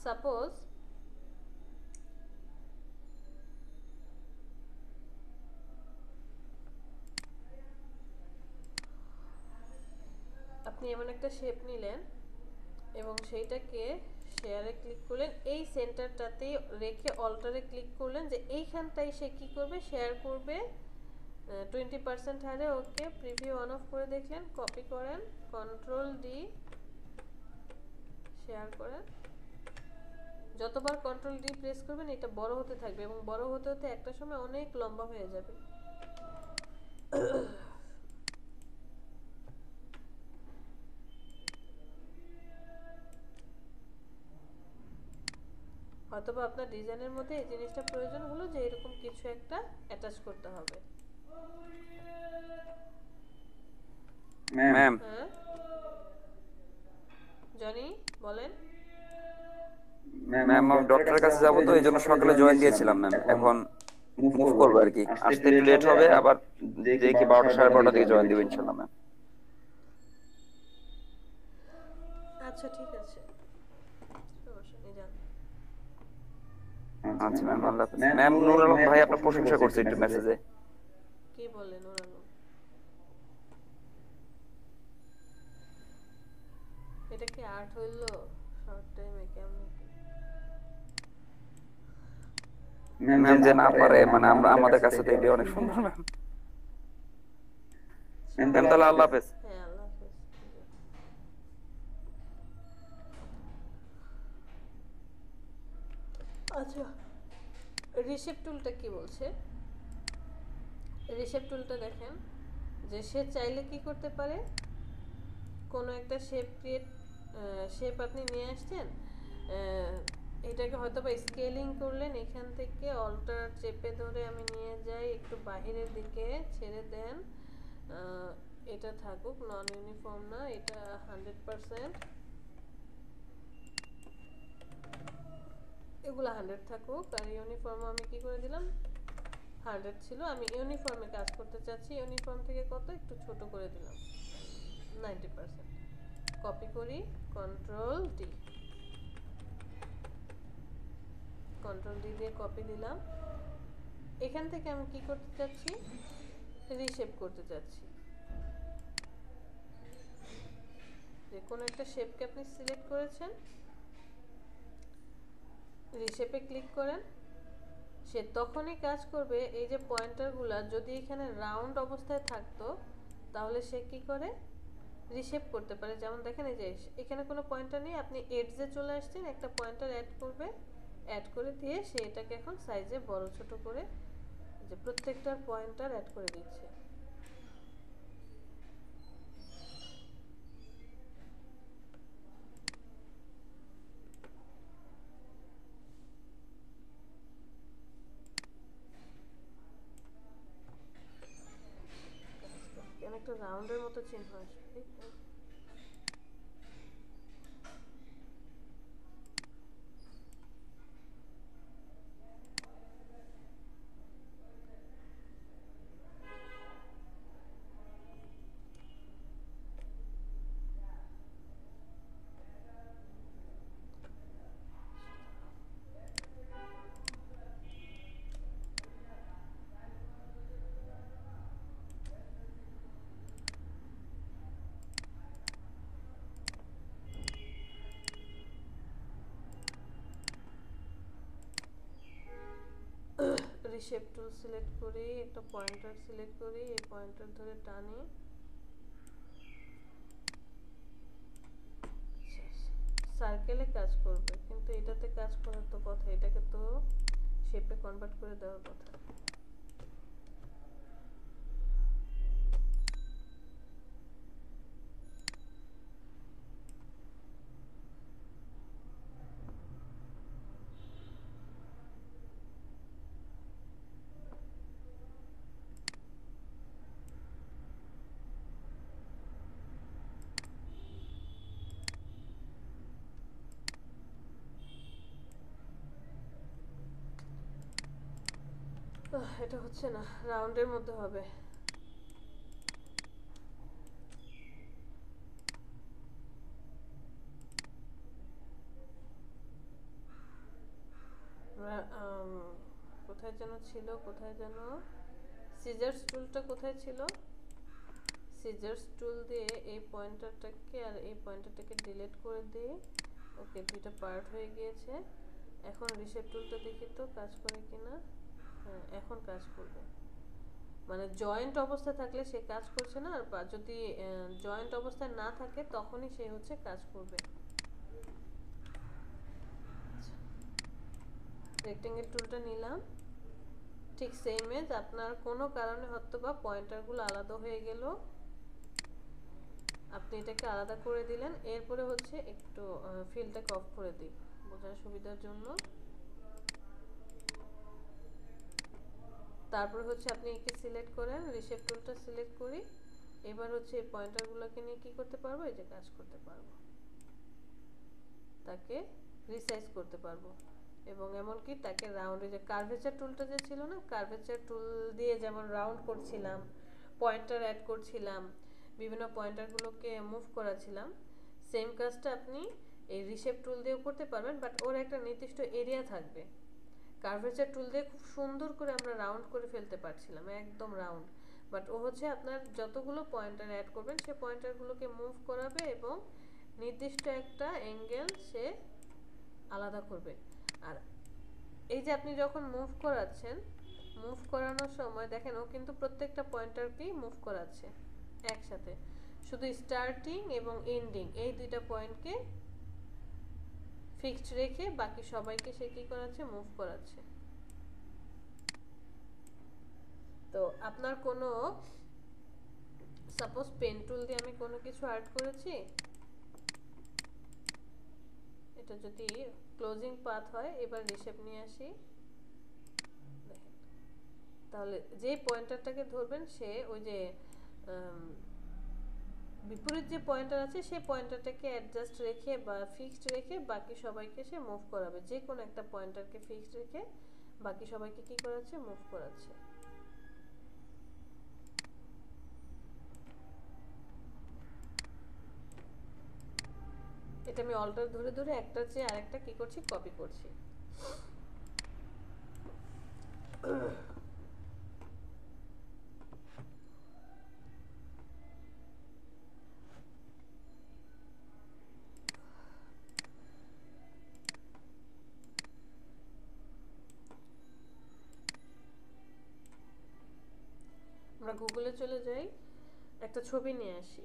সাপোজ আপনি এমন একটা শেপ নিলেন এবং সেইটাকে শেয়ারে ক্লিক করলেন, এই সেন্টারটাতেই রেখে অল্টারে ক্লিক করলেন যে এইখানটাই সে কি করবে, শেয়ার করবে 20% হারে। ওকে, প্রিভিউ অন অফ করে দেখলেন, কপি করেন, কন্ট্রোল ডি, শেয়ার করেন। যতবার কন্ট্রোল ডি প্রেস করবেন এটা বড় হতে থাকবে এবং বড় হতে হতে একটা সময় অনেক লম্বা হয়ে যাবে। হয়তোবা আপনার ডিজাইনের মধ্যে এই জিনিসটা প্রয়োজন হলো যে এরকম কিছু একটা অ্যাটাচ করতে হবে। ম্যাম হ্যাঁ জনি বলেন। ম্যাম আমি ডক্টরের কাছে যাবো, তো এই জন্য সকালে জয়েন দিয়েছিলাম ম্যাম। এখন মুভ করবো আর কি, আসতে একটু লেট হবে, আবার দেখি 12টা 12:30 দিকে জয়েন দিব ইনশাল্লাহ ম্যাম। আচ্ছা ঠিক আছে, সমস্যা নেই, যান। আচ্ছা ম্যাম, আল্লাহ হাফেজ ম্যাম। নুর আলম ভাই আপনার প্রশংসা করছে একটু মেসেজে। কি বললেন ওরা? এটা কি আর্ট হইলো শর্ট টাইমে? কেমন ম্যাম যে না পারে, মানে আমরা আমাদের কাছে তো এটা অনেক সুন্দর ম্যাম। ম্যাম তাহলে আল্লাহ হাফেজ। হ্যাঁ আল্লাহ হাফেজ। আচ্ছা, রিশেপ টুলটা কি বলছে? রিশেপ টুলটা দেখেন যে সে চাইলে কি করতে পারে, কোনো একটা শেপ আপনি নিয়ে আসছেন, এটাকে হয়তো বা স্কেলিং করলেন, এখান থেকে অল্টার চেপে ধরে আমি নিয়ে যাই একটু বাহিরের দিকে, ছেড়ে দেন, এটা থাকুক, নন ইউনিফর্ম না, এটা 100%, এগুলো 100 থাকুক, আর ইউনিফর্ম আমি কি করে দিলাম 100 ছিল, আমি ইউনিফর্মে কাজ করতে চাচ্ছি, ইউনিফর্ম থেকে কত একটু ছোট করে দিলাম 90%। কপি করি, কন্ট্রোল ডি, কন্ট্রোল ডি দিয়ে কপি দিলাম। এখান থেকে আমি কি করতে চাচ্ছি, রিশেপ করতে চাচ্ছি। যে কোনো একটা শেপকে আপনি সিলেক্ট করেছেন, রিশেপে ক্লিক করেন, সে তখনই কাজ করবে এই যে পয়েন্টারগুলো যদি এখানে রাউন্ড অবস্থায় থাকতো তাহলে সে কি করে রিশেপ করতে পারে। যেমন দেখেন এই যে এখানে কোনো পয়েন্টার নেই, আপনি এডজে চলে আসছেন, একটা পয়েন্টার অ্যাড করবে, অ্যাড করে দিয়ে সে এটাকে এখন সাইজে বড় ছোট করে যে প্রত্যেকটার পয়েন্টার অ্যাড করে দিচ্ছে। কেন একটা রাউন্ডের মতো চিহ্ন আসবে। রিশেপ টুল সিলেক্ট করি, একটা পয়েন্টার সিলেক্ট করি, এই পয়েন্টার ধরে টানি, সার্কেলে কাজ করবে, কিন্তু এটাতে কাজ করার তো কথা, এটাকে তো শেপে কনভার্ট করে দেওয়ার কথা। এটা হচ্ছে না, রাউন্ডের মধ্যে হবে। কোথায় যেন ছিল, কোথায় যেন সিজার্স টুলটা কোথায় ছিল? সিজার্স টুল দিয়ে এই পয়েন্টারটাকে আর এই পয়েন্টারটাকে ডিলিট করে দিই। ওকে, দুইটা পার্ট হয়ে গিয়েছে। এখন রিশেপ টুলটা দেখি তো কাজ করে কিনা। হ্যাঁ, এখন কাজ করবে। মানে জয়েন্ট অবস্থায় থাকলে সে কাজ করছে না, আর যদি জয়েন্ট অবস্থায় না থাকে তখনই সে হচ্ছে কাজ করবে। রেক্টেঙ্গেল টুলটা নিলাম, ঠিক সেম এজ। আপনার কোনো কারণে হয়তো বা পয়েন্টারগুলো আলাদা হয়ে গেল, আপনি এটাকে আলাদা করে দিলেন। এরপরে হচ্ছে একটু ফিলটাকে অফ করে দিই বোঝার সুবিধার জন্য। তারপর হচ্ছে আপনি একে সিলেক্ট করেন, রিশেপ টুলটা সিলেক্ট করি। এবার হচ্ছে এই পয়েন্টারগুলোকে নিয়ে কি করতে পারবো, এই যে কাজ করতে পারবো, তাকে রিসাইজ করতে পারবো। এবং এমনকি তাকে রাউন্ডে, যে কার্ভেচার টুলটা যে ছিল না, কার্ভেচার টুল দিয়ে যেমন রাউন্ড করছিলাম, পয়েন্টার অ্যাড করছিলাম, বিভিন্ন পয়েন্টারগুলোকে মুভ করাছিলাম, সেম কাজটা আপনি এই রিশেপ টুল দিয়েও করতে পারবেন, বাট ওর একটা নির্দিষ্ট এরিয়া থাকবে। কার্ভেচার টুল দিয়ে খুব সুন্দর করে আমরা রাউন্ড করে ফেলতে পারছিলাম, একদম রাউন্ড। বাট ও হচ্ছে আপনার যতগুলো পয়েন্টার অ্যাড করবেন সে পয়েন্টারগুলোকে মুভ করাবে এবং নির্দিষ্ট একটা অ্যাঙ্গেল সে আলাদা করবে। আর এই যে আপনি যখন মুভ করাচ্ছেন, মুভ করানোর সময় দেখেন ও কিন্তু প্রত্যেকটা পয়েন্টারকেই মুভ করাচ্ছে একসাথে, শুধু স্টার্টিং এবং এন্ডিং এই দুইটা পয়েন্টকে ফিক্সড রেখে বাকি সবাইকে সে কি করাচ্ছে, মুভ করাচ্ছে। তো আপনার কোনো সাপোজ পেন টুল দিয়ে আমি কোনো কিছু আর্ট করেছি, এটা যদি ক্লোজিং পাথ হয়, এবার রিশেপ নিয়ে আসি, দেখেন তাহলে যে পয়েন্টারটাকে ধরবেন সে ওই যে বিপরীত যে পয়েন্টার আছে সেই পয়েন্টারটাকে অ্যাডজাস্ট রেখে বা ফিক্সড রেখে বাকি সবাইকে সে মুভ করাবে। যে কোনো একটা পয়েন্টারকে ফিক্সড রেখে বাকি সবাইকে কি করাচ্ছে, মুভ করাচ্ছে। এটা আমি অল্টার ধরে ধরে একটার চেয়ে আরেকটা কি করছি, কপি করছি। আমরা গুগলে চলে যাই, একটা ছবি নিয়ে আসি।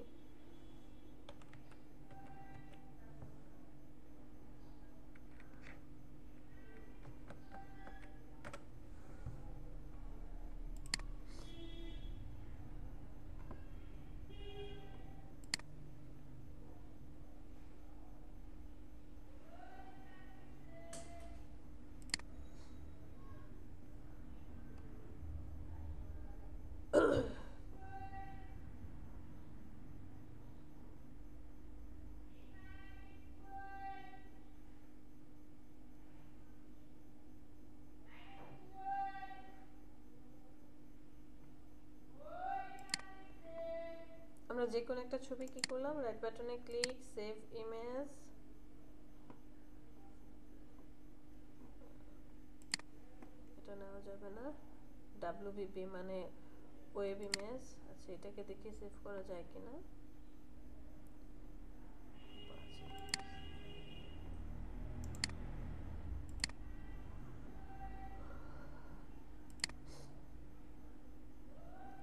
আমরা যে কোনো একটা ছবি কি করলাম, রাইট বাটনে ক্লিক, সেভ ইমেজ। এটা নেওয়া যাবে না, WBP মানে ওয়েব ইমেজ। আচ্ছা, এটাকে দেখি সেভ করা যায় কিনা।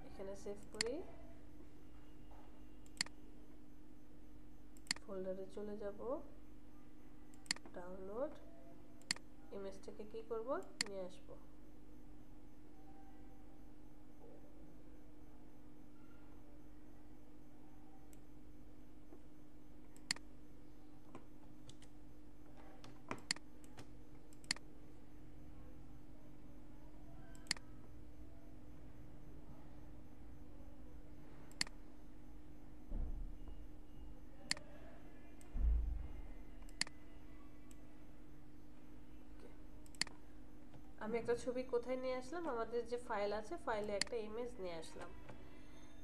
এখানে সেভ করি, ফোল্ডারে চলে যাব, ডাউনলোড, ইমেজটাকে কি করব, নিয়ে আসবো। আমি একটা ছবি কোথায় নিয়ে আসলাম, আমাদের যে ফাইল আছে ফাইলে একটা ইমেজ নিয়ে আসলাম।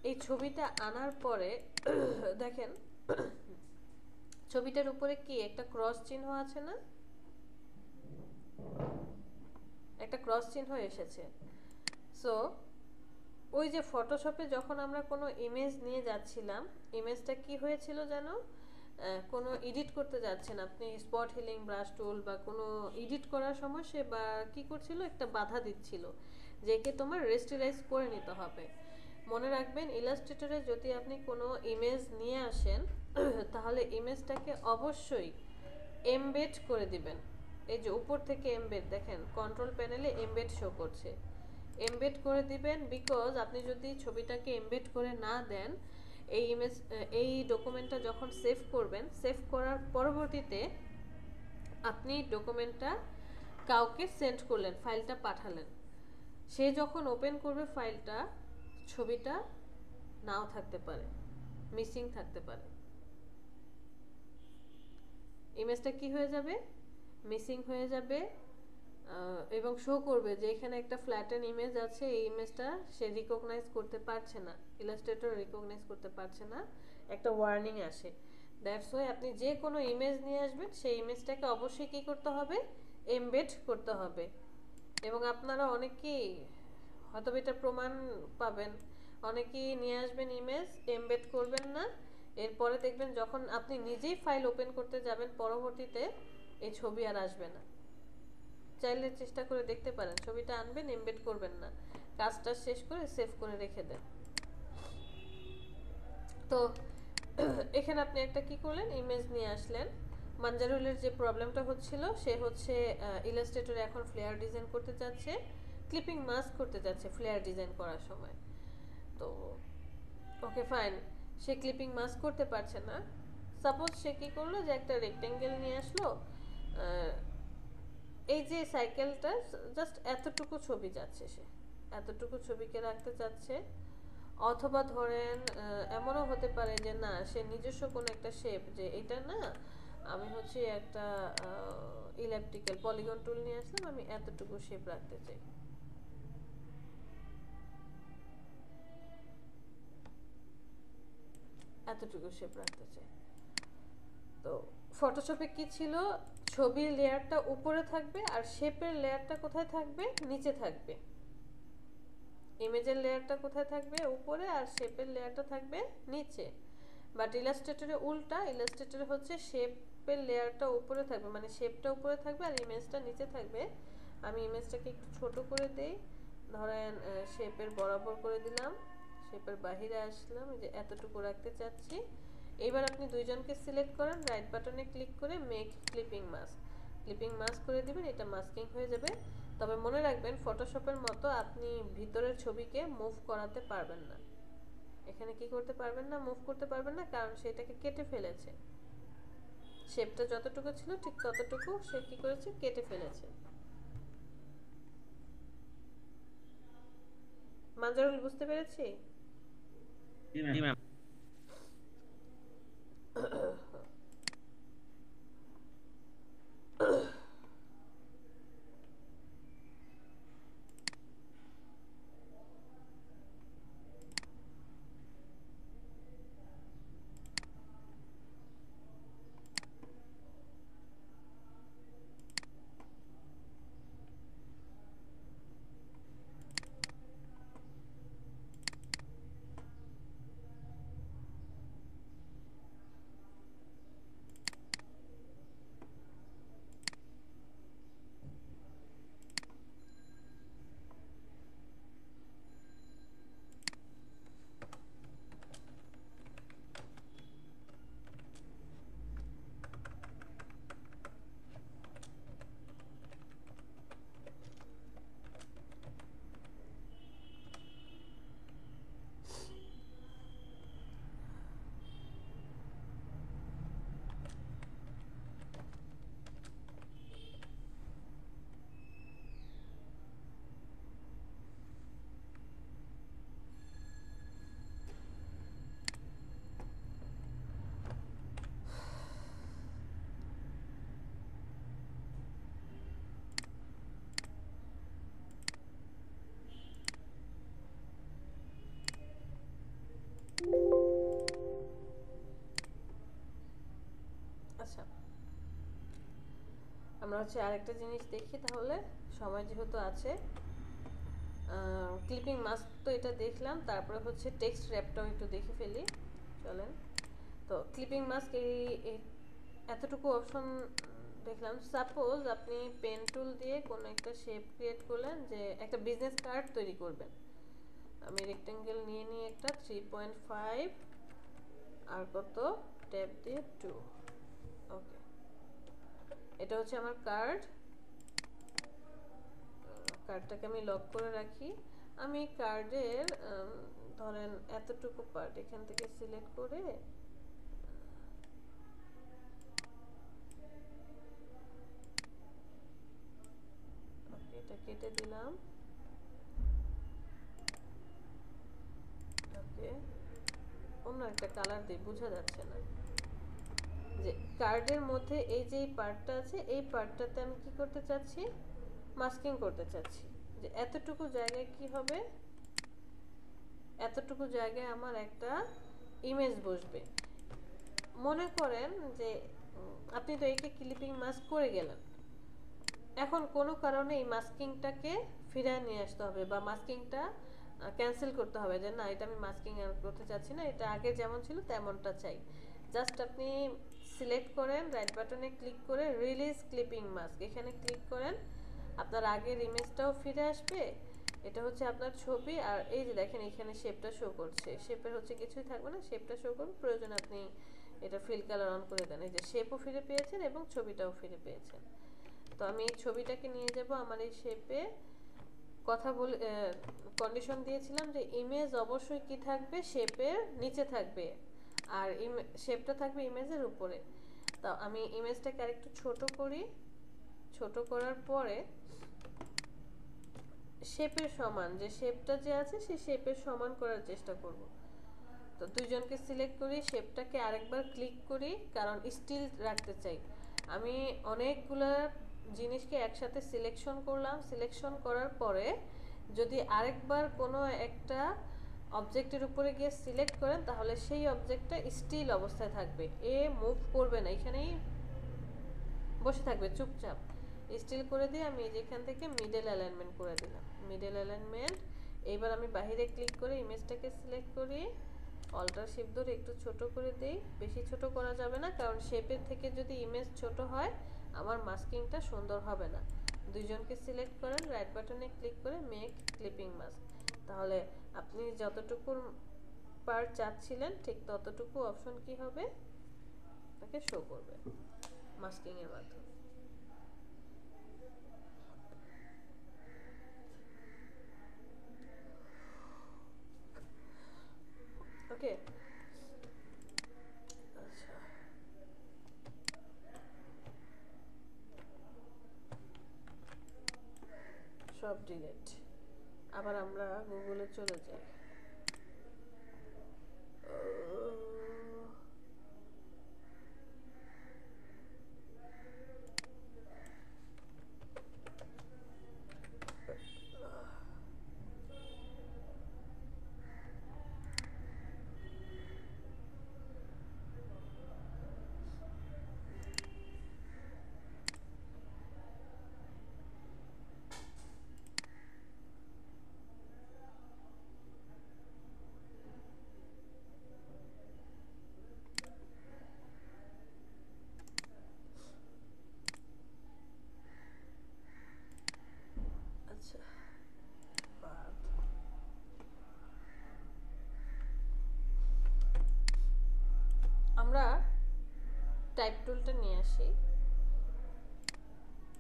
এই ছবিটা আনার পরে দেখেন ছবিটার উপরে কি একটা ক্রস চিহ্ন আছে না, একটা ক্রস চিহ্ন এসেছে। সো ওই যে ফটোশপে যখন আমরা কোনো ইমেজ নিয়ে যাচ্ছিলাম, ইমেজটা কি হয়েছিল জানো, কোনো এডিট করতে যাচ্ছেন আপনি, স্পট হিলিং ব্রাশ টুল বা কোনো এডিট করার সময় সে বা কী করছিল, একটা বাধা দিচ্ছিল যে কে তোমার রেস্টিরাইজ করে নিতে হবে। মনে রাখবেন ইলাস্ট্রেটরে যদি আপনি কোনো ইমেজ নিয়ে আসেন তাহলে ইমেজটাকে অবশ্যই এমবেড করে দিবেন। এই যে উপর থেকে এমবেড, দেখেন কন্ট্রোল প্যানেলে এমবেড শো করছে, এমবেড করে দিবেন। বিকজ আপনি যদি ছবিটাকে এমবেড করে না দেন, এই ইমেজ এই ডকুমেন্টটা যখন সেভ করবেন, সেভ করার পরবর্তীতে আপনি ডকুমেন্টটা কাউকে সেন্ড করলেন, ফাইলটা পাঠালেন, সে যখন ওপেন করবে ফাইলটা, ছবিটা নাও থাকতে পারে, মিসিং থাকতে পারে, ইমেজটা কি হয়ে যাবে, মিসিং হয়ে যাবে, এবং শো করবে যে এখানে একটা ফ্ল্যাটেন ইমেজ আছে, এই ইমেজটা সে রিকগনাইজ করতে পারছে না, ইলাস্ট্রেটর রিকগনাইজ করতে পারছে না, একটা ওয়ার্নিং আসে। দ্যাটস ওয়াই আপনি যে কোনো ইমেজ নিয়ে আসবেন সেই ইমেজটাকে অবশ্যই কী করতে হবে, এমবেড করতে হবে। এবং আপনারা অনেকেই হয়তো এটা প্রমাণ পাবেন, অনেকেই নিয়ে আসবেন ইমেজ, এমবেড করবেন না, এরপরে দেখবেন যখন আপনি নিজেই ফাইল ওপেন করতে যাবেন পরবর্তীতে এই ছবি আর আসবে না। চাইলে চেষ্টা করে দেখতে পারেন, ছবিটা আনবেন, এমবেড করবেন না, কাজটা শেষ করে সেভ করে রেখে দেন। তো এখানে আপনি একটা কি করলেন, ইমেজ নিয়ে আসলেন। মানজারুলের যে প্রবলেমটা হচ্ছিল, সে হচ্ছে ইলাস্ট্রেটরে এখন ফ্লেয়ার ডিজাইন করতে যাচ্ছে, ক্লিপিং মাস্ক করতে যাচ্ছে ফ্লেয়ার ডিজাইন করার সময়। তো ওকে ফাইন, সে ক্লিপিং মাস্ক করতে পারছে না। সাপোজ সে কি করলো, যে একটা রেক্টেঙ্গেল নিয়ে আসলো, এই যে সাইকেলটা জাস্ট এতটুকু ছবি যাচ্ছে, সে এতটুকু ছবিকে রাখতে চাচ্ছে। অথবা ধরেন এমনও হতে পারে যে না, সে নিজস্ব কোনো একটা শেপ, যে এটা না আমি হচ্ছে একটা ইলেকট্রিক্যাল পলিগন টুল নিয়ে আসলাম, আমি এতটুকু শেপ রাখতে চাই, এতটুকু শেপ রাখতে চাই। তো ফটোশপে কি ছিল, ছবির লেয়ারটা উপরে থাকবে আর শেপের লেয়ারটা কোথায় থাকবে, নিচে থাকবে। ইমেজের লেয়ারটা কোথায় থাকবে, উপরে, আর শেপের লেয়ারটা থাকবে নিচে। বাট ইলাস্ট্রেটরে উল্টা, ইলাস্ট্রেটরে হচ্ছে শেপের লেয়ারটা উপরে থাকবে, মানে শেপটা উপরে থাকবে আর ইমেজটা নিচে থাকবে। আমি ইমেজটাকে একটু ছোট করে দেই, ধরেন শেপের বরাবর করে দিলাম, শেপের বাহিরে আসলাম, যে এতটুকু রাখতে চাচ্ছি। এবার আপনি দুইজনকে সিলেক্ট করেন, রাইট বাটনে ক্লিক করে make clipping mask, clipping mask করে দিবেন, এটা মাস্কিং হয়ে যাবে। তবে মনে রাখবেন ফটোশপের মতো আপনি ভিতরের ছবিকে মুভ করাতে পারবেন না, এখানে কি করতে পারবেন না, মুভ করতে পারবেন না, কারণ সেটাকে কেটে ফেলেছে, শেপটা যতটুকু ছিল ঠিক ততটুকু সে কি করেছে, কেটে ফেলেছে। মানজারুল বুঝতে পেরেছি? জি ম্যাম। হচ্ছে আরেকটা জিনিস দেখি তাহলে, সময় যেহেতু আছে। ক্লিপিং মাস্ক তো এটা দেখলাম, তারপরে হচ্ছে টেক্সট র্যাপটাও একটু দেখে ফেলি, চলেন। তো ক্লিপিং মাস্ক এই এতটুকু অপশন দেখলাম। সাপোজ আপনি পেন টুল দিয়ে কোনো একটা শেপ ক্রিয়েট করলেন, যে একটা বিজনেস কার্ড তৈরি করবেন। আমি রেক্টেঙ্গেল নিয়ে নিয়ে একটা 3.5 আর কত ট্যাপ দিয়ে 2। ওকে, এটা হচ্ছে আমার কার্ডটাকে আমি লক করে রাখি। আমি কার্ডের ধরেন এতটুকু পার্ট এখান থেকে সিলেক্ট করে এটা কেটে দিলাম। ওকে, অন্য একটা কালার দিয়ে বোঝা যাচ্ছে না। যে কার্ডের মধ্যে এই যে পার্টটা আছে, এই পার্টটাতে আমি কি করতে চাচ্ছি, মাস্কিং করতে চাচ্ছি। যে এতটুকু জায়গায় কি হবে, এতটুকু জায়গায় আমার একটা ইমেজ বসবে। মনে করেন যে আপনি তো একে ক্লিপিং মাস্ক করে গেলেন, এখন কোনো কারণে এই মাস্কিংটাকে ফিরিয়ে নিয়ে আসতে হবে, বা মাস্কিংটা ক্যান্সেল করতে হবে, যে না এটা আমি মাস্কিং আর করতে চাচ্ছি না, এটা আগে যেমন ছিল তেমনটা চাই। জাস্ট আপনি সিলেক্ট করেন, রাইট বাটনে ক্লিক করে রিলিজ ক্লিপিং মাস্ক, এখানে ক্লিক করেন, আপনার আগের ইমেজটাও ফিরে আসবে। এটা হচ্ছে আপনার ছবি, আর এই যে দেখেন এখানে শেপটা শো করছে, শেপের হচ্ছে কিছুই থাকবে না, শেপটা শো করবে। প্রয়োজন আপনি এটা ফিল কালার অন করে দেন। এই যে শেপও ফিরে পেয়েছেন এবং ছবিটাও ফিরে পেয়েছেন। তো আমি এই ছবিটাকে নিয়ে যাব আমার এই শেপে। কথা বলে কন্ডিশন দিয়েছিলাম যে ইমেজ অবশ্যই কি থাকবে, শেপের নিচে থাকবে, আর শেপটা থাকবে ইমেজের উপরে। তো আমি ইমেজটাকে আরেকটু ছোট করি, ছোট করার পরে শেপের সমান, যে শেপটা যে আছে সেই শেপের সমান করার চেষ্টা করব। তো দুইজনকে সিলেক্ট করি, শেপটাকে আরেকবার ক্লিক করি, কারণ স্টিল রাখতে চাই। আমি অনেকগুলা জিনিসকে একসাথে সিলেকশন করলাম। সিলেকশন করার পরে যদি আরেকবার কোনো একটা অবজেক্টের উপরে গিয়ে সিলেক্ট করেন, তাহলে সেই অবজেক্টটা স্টিল অবস্থায় থাকবে, এ মুভ করবে না, এখানেই বসে থাকবে চুপচাপ। স্টিল করে দিয়ে আমি যেখান থেকে মিডল অ্যালাইনমেন্ট করে দিলাম, মিডল অ্যালাইনমেন্ট। এইবার আমি বাইরে ক্লিক করে ইমেজটাকে সিলেক্ট করি, অল্টার শিফট ধরে একটু ছোট করে দেই। বেশি ছোট করা যাবে না, কারণ শেপের থেকে যদি ইমেজ ছোট হয় আমার মাস্কিংটা সুন্দর হবে না। দুইজনকে সিলেক্ট করেন, রাইট বাটনে ক্লিক করে মেক ক্লিপিং মাস্ক। তাহলে আপনি যতটুকুর পার্ট চাচ্ছিলেন ঠিক ততটুকু অপশন কি হবে, তাকে শো করবে মাস্কিং এর মাধ্যমে। ওকে, আচ্ছা, সব ডিলিট। আবার আমরা গুগলে চলে যাই। আচ্ছা, আমরা টাইপ টুলটা নিয়ে আসি।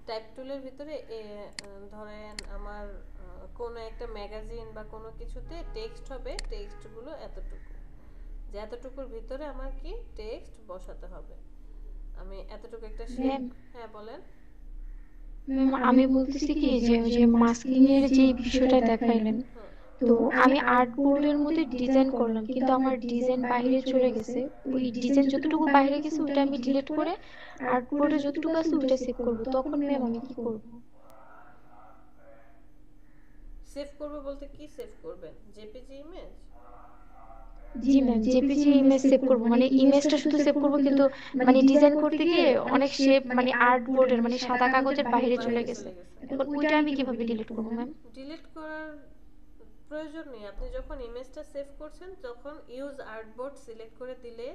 টাইপ টুলের ভিতরে ধরেন আমার কোনো একটা ম্যাগাজিন বা কোনো কিছুতে টেক্সট হবে, টেক্সটগুলো এতটুকু, যে এতটুকুর ভিতরে আমার কি টেক্সট বসাতে হবে। আমি এতটুকু একটা শেপ, হ্যাঁ বলেন। আমি বলতেছি কি যে ওই যে মাস্কিং এর যে বিষয়টা দেখাইলেন, তো আমি আর্টবোর্ডের মধ্যে ডিজাইন করলাম, কিন্তু আমার ডিজাইন বাইরে চলে গেছে। ওই ডিজাইন যতটুকু বাইরে গেছে ওটা আমি ডিলিট করে আর্টবোর্ডে যতটুকু আছে ওটা সেভ করব। তখন ম্যাম আমি কি করব? সেভ করবে বলতে কি সেভ করবেন, জেপিজি ইমেজ? জি ম্যাম, জেপিজি ইমেজ সেভ করবো, মানে ইমেজটা শুধু সেভ করবো, কিন্তু মানে ডিজাইন করতে গিয়ে অনেক শেপ মানে আর্ট বোর্ডের মানে সাদা কাগজের বাইরে চলে বাইরে গেছে। চলে গেছে। এখন ওইটা আমি কিভাবে ডিলিট করবো ম্যাম? ডিলিট করার প্রয়োজন নেই। আপনি যখন ইমেজটা সেভ করছেন তখন ইউজ আর্টবোর্ড সিলেক্ট করে দিলে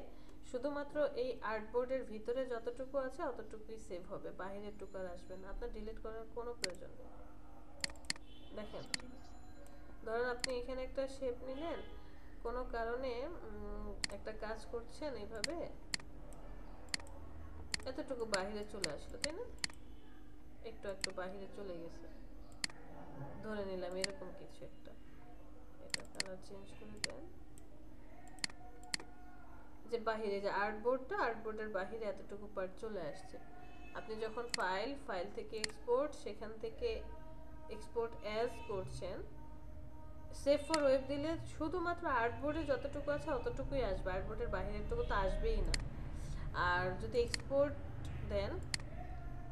শুধুমাত্র এই আর্টবোর্ডের ভিতরে যতটুকু আছে অতটুকুই সেভ হবে, বাইরের টুকু আর আসবে না। আপনার ডিলিট করার কোনো প্রয়োজন নেই। দেখেন, ধরেন আপনি এখানে একটা শেপ নিলেন, কোনো কারণে একটা কাজ করছেন এইভাবে, এতটুকু বাইরে চলে আসলো, তাই না? একটু একটু বাইরে চলে গেছে, ধরে নিলাম এরকম কিছু একটা। এটা কালার চেঞ্জ করে দেন, যে বাহিরে যে আর্টবোর্ডটা, আর্টবোর্ডের বাহিরে এতটুকু পার্ট চলে আসছে। আপনি যখন ফাইল থেকে এক্সপোর্ট, সেখান থেকে এক্সপোর্ট অ্যাজ করছেন, সেভ ফর ওয়েব দিলে শুধুমাত্র আর্টবোর্ডে যতটুকু আছে অতটুকুই আসবে, আর্টবোর্ডের বাহিরেরটুকু তো আসবেই না। আর যদি এক্সপোর্ট দেন,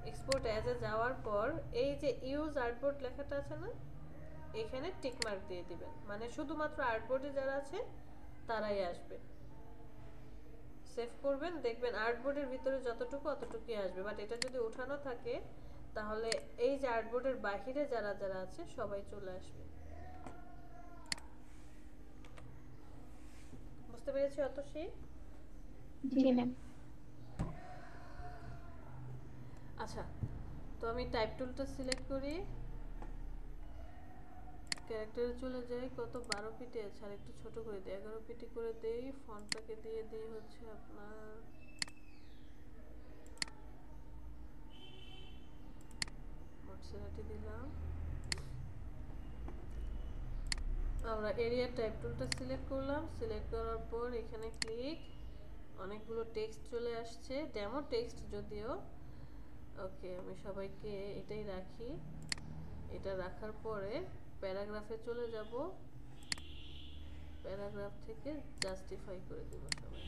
এক্সপোর্ট অ্যাজ এ যাওয়ার পর এই যে ইউজ আর্টবোর্ড লেখাটা আছে না, এখানে টিক মার্ক দিয়ে দিবেন, মানে শুধুমাত্র আর্টবোর্ডে যারা আছে তারাই আসবে। সেভ করবেন, দেখবেন আর্টবোর্ডের ভিতরে যতটুকু অতটুকুই আসবে। বাট এটা যদি ওঠানো থাকে তাহলে এই যে আর্টবোর্ডের বাহিরে যারা যারা আছে সবাই চলে আসবে। বুঝতে পেরেছি অতসী? জি ম্যাম। আচ্ছা, তো আমি টাইপ টুলটা সিলেক্ট করি, ক্যারেক্টারে চলে যাই, কত 12 পিটি আছে, আর একটু ছোট করে দিই, 11 পিটি করে দেই। ফন্টটাকে দিয়ে দিই হচ্ছে আপনার মটসেরাটি দিলাম। আমরা এরিয়া টাইপ টুলটা সিলেক্ট করলাম, সিলেক্ট করার পর এখানে ক্লিক, অনেকগুলো টেক্সট চলে আসছে, ডেমো টেক্সট যদিও। ওকে, আমি সবাইকে এটাই রাখি। এটা রাখার পরে প্যারাগ্রাফে চলে যাব, প্যারাগ্রাফ থেকে জাস্টিফাই করে দেব সবাই।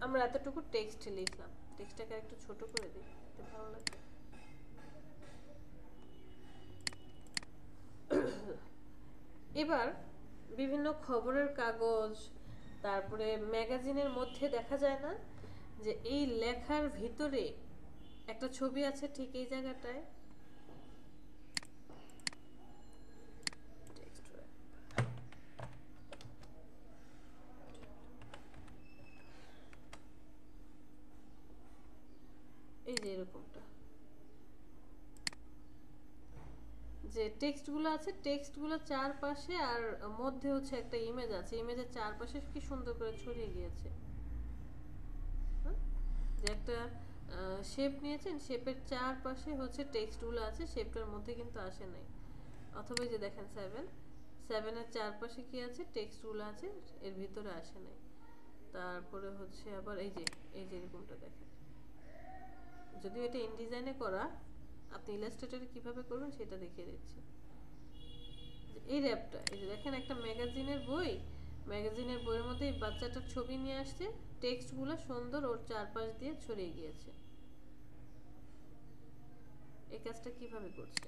আমরা এতটুকু টেক্সট লিখলাম, টেক্সটটাকে একটু ছোট করে দিই, এতে ভালো লাগবে। এবার বিভিন্ন খবরের কাগজ, তারপরে ম্যাগাজিনের মধ্যে দেখা যায় না যে এই লেখার ভিতরে একটা ছবি আছে, ঠিক এই জায়গাটায় এই যে এরকমটা, যে টেক্সটগুলো আছে, টেক্সটগুলো চারপাশে আর মধ্যে হচ্ছে একটা ইমেজ আছে, ইমেজের চারপাশে কি সুন্দর করে ছড়িয়ে গিয়েছে। যে একটা শেপ নিয়েছেন, শেপের চারপাশে হচ্ছে টেক্সটগুলো আছে, শেপটার মধ্যে কিন্তু আসে নাই। অথবা যে দেখেন 7 চারপাশে কি আছে, টেক্সটগুলো আছে, এর ভিতরে আসে নাই। তারপরে হচ্ছে আবার এই যে এরকমটা দেখেন, যদিও এটা ইনডিজাইনে করা, আপনি ইলাস্ট্রেটরে কিভাবে করবেন সেটা দেখিয়ে দিচ্ছি। এই র্যাপটা, এই যে দেখেন একটা ম্যাগাজিনের বই, ম্যাগাজিনের বইয়ের মধ্যে এই বাচ্চাটার ছবি নিয়ে আসছে, টেক্সটগুলো সুন্দর ওর চারপাশ দিয়ে ছড়িয়ে গিয়েছে। এই কাজটা কিভাবে করছে,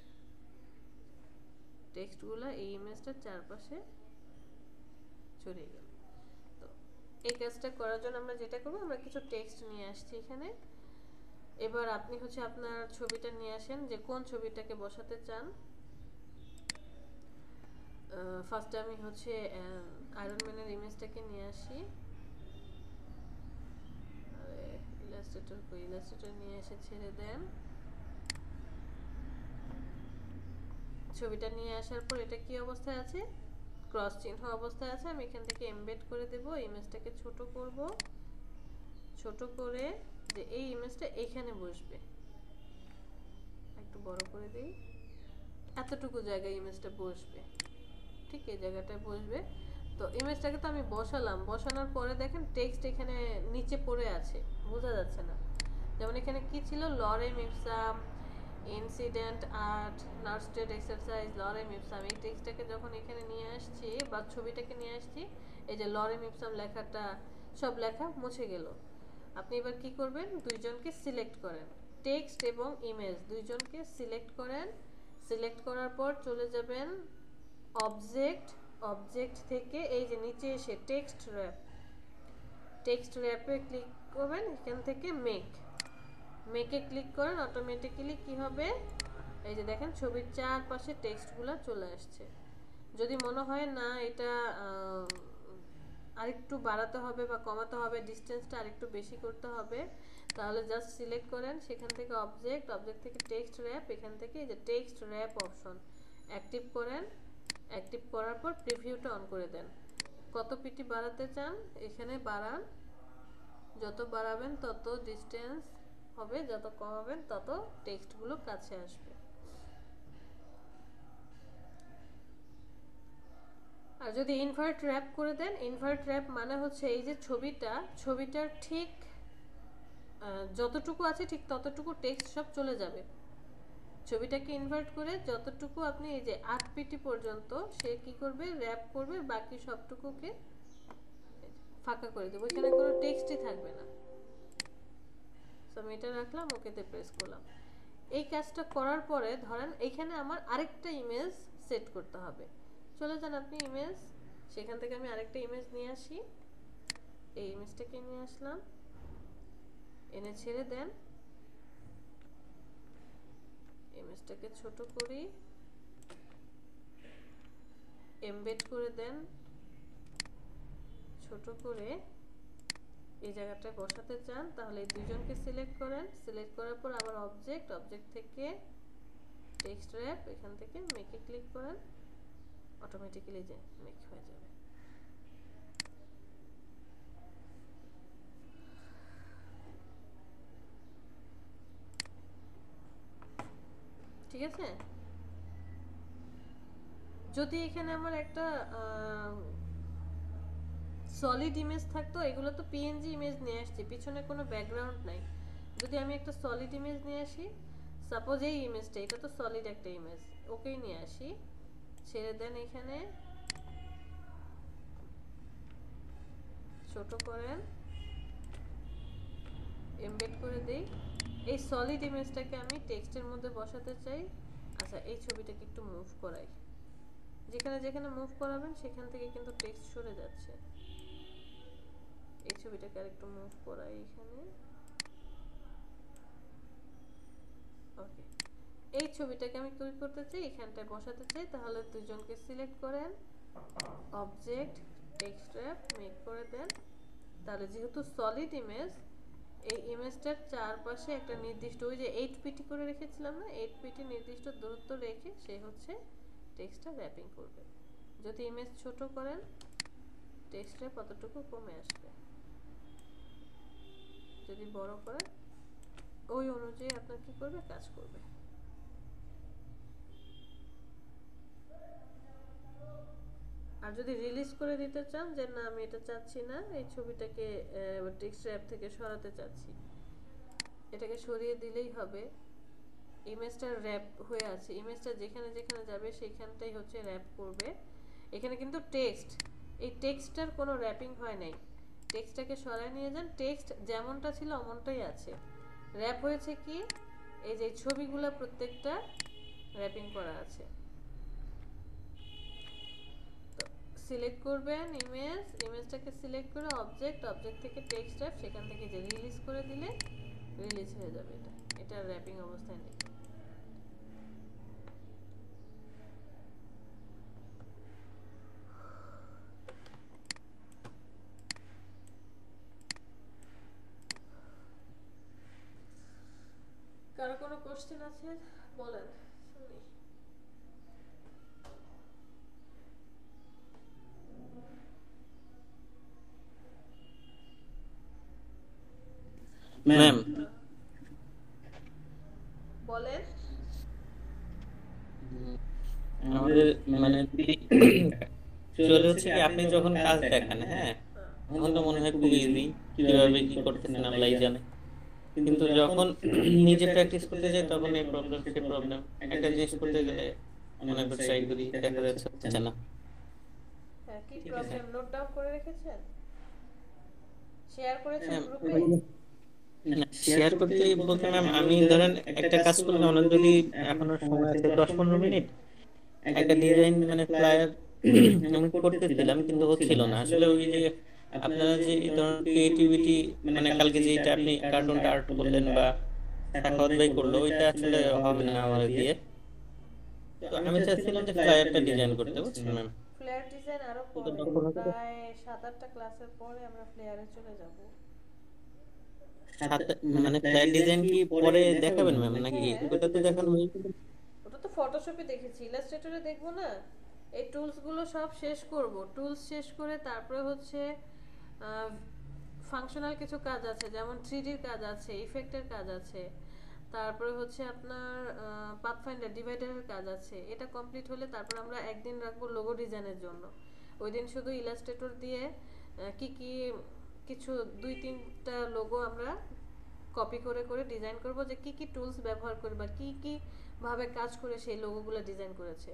টেক্সটগুলো এই ইমেজটার চারপাশে ছড়িয়ে গেল। তো এই কাজটা করার জন্য আমরা যেটা করবো, আমরা কিছু টেক্সট নিয়ে আসছি এখানে। এবার আপনি হচ্ছে আপনার ছবিটা নিয়ে আসেন, যে কোন ছবিটাকে বসাতে চান। ফার্স্টে আমি হচ্ছে আয়রন ম্যানের ইমেজটাকে নিয়ে আসি, ইলাস্ট্রেটর নিয়ে এসে ছেড়ে দেন। ছবিটা নিয়ে আসার পর এটা কি অবস্থায় আছে, ক্রস চিহ্ন অবস্থায় আছে। আমি এখান থেকে এমবেড করে দেব, ইমেজটাকে ছোট করব, ছোট করে যে এই ইমেজটা এখানে বসবে, একটু বড় করে দেই, এতটুকু জায়গায় ইমেজটা বসবে, ঠিক এই জায়গাটায় বসবে। তো ইমেজটাকে তো আমি বসালাম, বসানোর পরে দেখেন টেক্সট এখানে নিচে পড়ে আছে, বোঝা যাচ্ছে না। যেমন এখানে কি ছিল, লরেম ইপসাম, ইনসিডেন্ট আর্ট, নার্স্টেড এক্সারসাইজ, লরেম ইপসাম। এই টেক্সটটাকে যখন এখানে নিয়ে আসছি বা ছবিটাকে নিয়ে আসছি, এই যে লরেম ইপসাম লেখাটা, সব লেখা মুছে গেল। আপনি এবার কি করবেন, দুইজনকে সিলেক্ট করেন, টেক্সট এবং ইমেজ দুইজনকে সিলেক্ট করেন। সিলেক্ট করার পর চলে যাবেন অবজেক্ট, অবজেক্ট থেকে এই যে নিচে এসে টেক্সট র্যাপ, টেক্সট র্যাপে ক্লিক করবেন, এখান থেকে মেকে ক্লিক করেন। অটোমেটিক্যালি কি হবে, এই যে দেখেন ছবির চারপাশে টেক্সটগুলো চলে আসছে। যদি মনে হয় না এটা আরেকটু বাড়াতে হবে বা কমাতে হবে, ডিসটেন্সটা আরেকটু বেশি করতে হবে, তাহলে জাস্ট সিলেক্ট করেন, সেখান থেকে অবজেক্ট, অবজেক্ট থেকে টেক্সট র্যাপ, এখান থেকে এই যে টেক্সট র্যাপ অপশন অ্যাক্টিভ করেন। অ্যাক্টিভ করার পর প্রিভিউটা অন করে দেন। কত পিটি বাড়াতে চান এখানে বাড়ান, যত বাড়াবেন তত ডিসটেন্স হবে, যত কমাবেন তত টেক্সটগুলো কাছে আসবে। আর যদি ইনভার্ট র্যাপ করে দেন, ইনভার্ট র্যাপ মানে হচ্ছে এই যে ছবিটার ঠিক যতটুকু আছে ঠিক ততটুকু টেক্সট সব চলে যাবে। ছবিটাকে ইনভার্ট করে যতটুকু আপনি এই যে 8 পিটি পর্যন্ত সে কি করবে, র্যাপ করবে, বাকি সবটুকুকে ফাঁকা করে দেবো, এখানে কোনো টেক্সটই থাকবে না। সো আমি এটা রাখলাম, ওকেতে প্রেস করলাম। এই কাজটা করার পরে ধরেন এইখানে আমার আরেকটা ইমেজ সেট করতে হবে। চলে যান আপনি ইমেজ, সেখান থেকে আমি আরেকটা ইমেজ নিয়ে আসি, এই ইমেজটাকে নিয়ে আসলাম, এনে ছেড়ে দেন, ইমেজটাকে ছোট করি, এমবেড করে দেন, ছোট করে এই জায়গাটায় বসাতে চান, তাহলে এই দুইজনকে সিলেক্ট করেন। সিলেক্ট করার পর আবার অবজেক্ট, অবজেক্ট থেকে টেক্সট র্যাপ, এখান থেকে মেকে ক্লিক করেন, অটোমেটিক্যালি যে মেক হয়ে যাবে। ঠিক আছে। যদি এখানে আমার একটা সলিড ইমেজ থাকতো, এগুলো তো পিএনজি ইমেজ নিয়ে আসছি, পিছনে কোনো ব্যাকগ্রাউন্ড নাই। যদি আমি একটা সলিড ইমেজ নিয়ে আসি, সাপোজ এই ইমেজটা, এটা তো সলিড একটা ইমেজ, ওকেই নিয়ে আসি, ছেড়ে দেন, এখানে ছোট করেন, এমবেড করে দেই। এই সলিড ইমেজটাকে আমি টেক্সটের মধ্যে বসাতে চাই। আচ্ছা, এই ছবিটাকে একটু মুভ করাই, যেখানে যেখানে মুভ করাবেন সেখান থেকে কিন্তু টেক্সট সরে যাচ্ছে। এই ছবিটাকে আরেকটু মুভ করাই এখানে, ওকে। এই ছবিটাকে আমি কি করতে চাই, এখানটায় বসাতে চাই, তাহলে দুজনকে সিলেক্ট করেন, অবজেক্ট, টেক্সট র্যাপ, মেক করে দেন। তাহলে যেহেতু সলিড ইমেজ, এই ইমেজটার চারপাশে একটা নির্দিষ্ট, ওই যে 8 পিটি করে রেখেছিলাম না, 8 পিটি নির্দিষ্ট দূরত্ব রেখে সে হচ্ছে টেক্সটটা র্যাপিং করবে। যদি ইমেজ ছোট করেন, টেক্সট র্যাপ কতটুকু কমে আসবে, যদি বড় করেন ওই অনুযায়ী আপনার কি করবে, কাজ করবে। আর যদি রিলিজ করে দিতে চান যে না আমি এটা চাচ্ছি না, এই ছবিটাকে টেক্সট র্যাপ থেকে সরাতে চাচ্ছি, এটাকে সরিয়ে দিলেই হবে। ইমেজটা র্যাপ হয়ে আছে, ইমেজটা যেখানে যেখানে যাবে সেইখানটাই হচ্ছে র্যাপ করবে। এখানে কিন্তু টেক্সট, এই টেক্সটটার কোনো র্যাপিং হয় নাই, টেক্সটটাকে সরায় নিয়ে যান, টেক্সট যেমনটা ছিল অমনটাই আছে। র্যাপ হয়েছে কি, এই যে ছবিগুলো প্রত্যেকটা র্যাপিং করা আছে। তো সিলেক্ট করবেন ইমেজ, ইমেজটাকে সিলেক্ট করে অবজেক্ট, অবজেক্ট থেকে টেক্সট র্যাপ, সেখান থেকে যে রিলিজ করে দিলে রিলিজ হয়ে যাবে। এটা র্যাপিং অবস্থায় নেই। কারো কোনো কোশ্চেন আছে বলেন, শুনি। ম্যাম বলেন। আমাদের মানে চলে হচ্ছে কি, আপনি যখন কাজ দেখান, হ্যাঁ, তখন তো মনে হয় খুব ইজি, কিভাবে কি করতেছেন আল্লাহই জানে, কিন্তু যখন নিজে প্র্যাকটিস করতে যাই তখন এই প্রবলেম সেই প্রবলেম, একটা জিনিস করতে গেলে অনেকবার ট্রাই করি, দেখা যাচ্ছে হচ্ছে না। হ্যাঁ, কি প্রবলেম নোট ডাউন করে রেখেছেন, শেয়ার করেছেন হ্যাঁ, গ্রুপে? শেয়ার করতে বলতে ম্যাম আমি ধরেন একটা কাজ করলাম, আমার যদি এখনো সময় আছে 10-15 মিনিট, একটা ডিজাইন মানে ফ্লায়ার আমি করতেছিলাম কিন্তু হচ্ছিল না আসলে। ওই যে আপনারা যে এই ধরনের ক্রিয়েটিভিটি, মানে কালকে যে এটা আপনি কার্টুনটা আর্ট করলেন বা সাখাওয়াত ভাই করলো, ওইটা আসলে হবে না আমার দিয়ে। তো আমি চাচ্ছিলাম যে ফ্লায়ারটা ডিজাইন করতে, বুঝছেন ম্যাম। ফ্লেয়ার ডিজাইন আরো কিন্তু পরে, তখন প্রায় 7-8টা ক্লাসের পরে আমরা ফ্লেয়ারে চলে যাব। মানে ফ্লায়ার ডিজাইন কি পরে দেখাবেন ম্যাম নাকি? হ্যাঁ, ওটা তো দেখানো হয়েছে। ওটা তো ফটোশপে দেখেছি, ইলাস্ট্রেটরে দেখবো না। এই টুলস গুলো সব শেষ করব, টুলস শেষ করে তারপরে হচ্ছে ফাংশনাল কিছু কাজ আছে, যেমন 3Dর কাজ আছে, ইফেক্টের কাজ আছে, তারপরে হচ্ছে আপনার পাথফাইন্ডার ডিভাইডারের কাজ আছে। এটা কমপ্লিট হলে তারপর আমরা একদিন রাখবো লোগো ডিজাইনের জন্য। ওই দিন শুধু ইলাস্ট্রেটর দিয়ে কি কি কিছু 2-3টা লোগো আমরা কপি করে করে ডিজাইন করব, যে কি কি টুলস ব্যবহার করে বা কি কি ভাবে কাজ করে সেই লোগোগুলো ডিজাইন করেছে।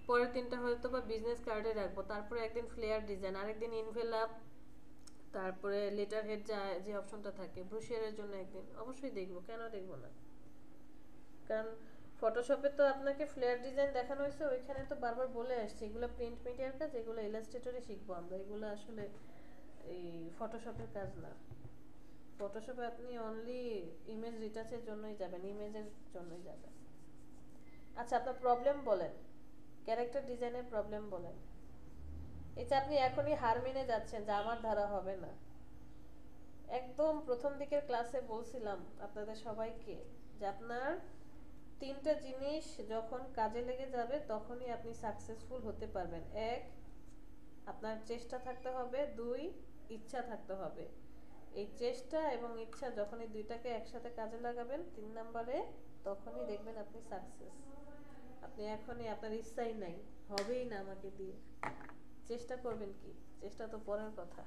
পরের দিনটা হয়তো বা বিজনেস কার্ডে রাখবো, তারপরে একদিন ফ্লেয়ার ডিজাইন, আরেকদিন ইনভেলাপ, তারপরে লেটার হেড যে অপশনটা থাকে ব্রোশিয়ারের জন্য একদিন অবশ্যই দেখবো, কেন দেখবো না। কারণ ফটোশপে তো আপনাকে ফ্লেয়ার ডিজাইন দেখানো হয়েছে, ওইখানে তো বারবার বলে আসছে এগুলো প্রিন্ট মিডিয়ার কাজ, এগুলো ইলাস্ট্রেটরে শিখবো আমরা, এগুলো আসলে এই ফটোশপের কাজ না। ফটোশপে আপনি অনলি ইমেজ রিটাচের জন্যই যাবেন, ইমেজের জন্যই যাবেন। আচ্ছা, আপনার প্রবলেম বলেন, ক্যারেক্টার ডিজাইনের প্রবলেম বলেন। এটা আপনি এখনই হার মেনে যাচ্ছেন যে আমার ধারা হবে না। একদম প্রথম দিকের ক্লাসে বলছিলাম আপনাদের সবাইকে যে আপনার 3টা জিনিস যখন কাজে লেগে যাবে তখনই আপনি সাকসেসফুল হতে পারবেন। 1, আপনার চেষ্টা থাকতে হবে। 2, ইচ্ছা থাকতে হবে। এই চেষ্টা এবং ইচ্ছা যখনই দুইটাকে একসাথে কাজে লাগাবেন 3 নম্বরে, তখনই দেখবেন আপনি সাকসেস। আপনি এখনই আপনার ইচ্ছাই নাই, হবেই না আমাকে দিয়ে, চেষ্টা করবেন কি? চেষ্টা তো পরের কথা।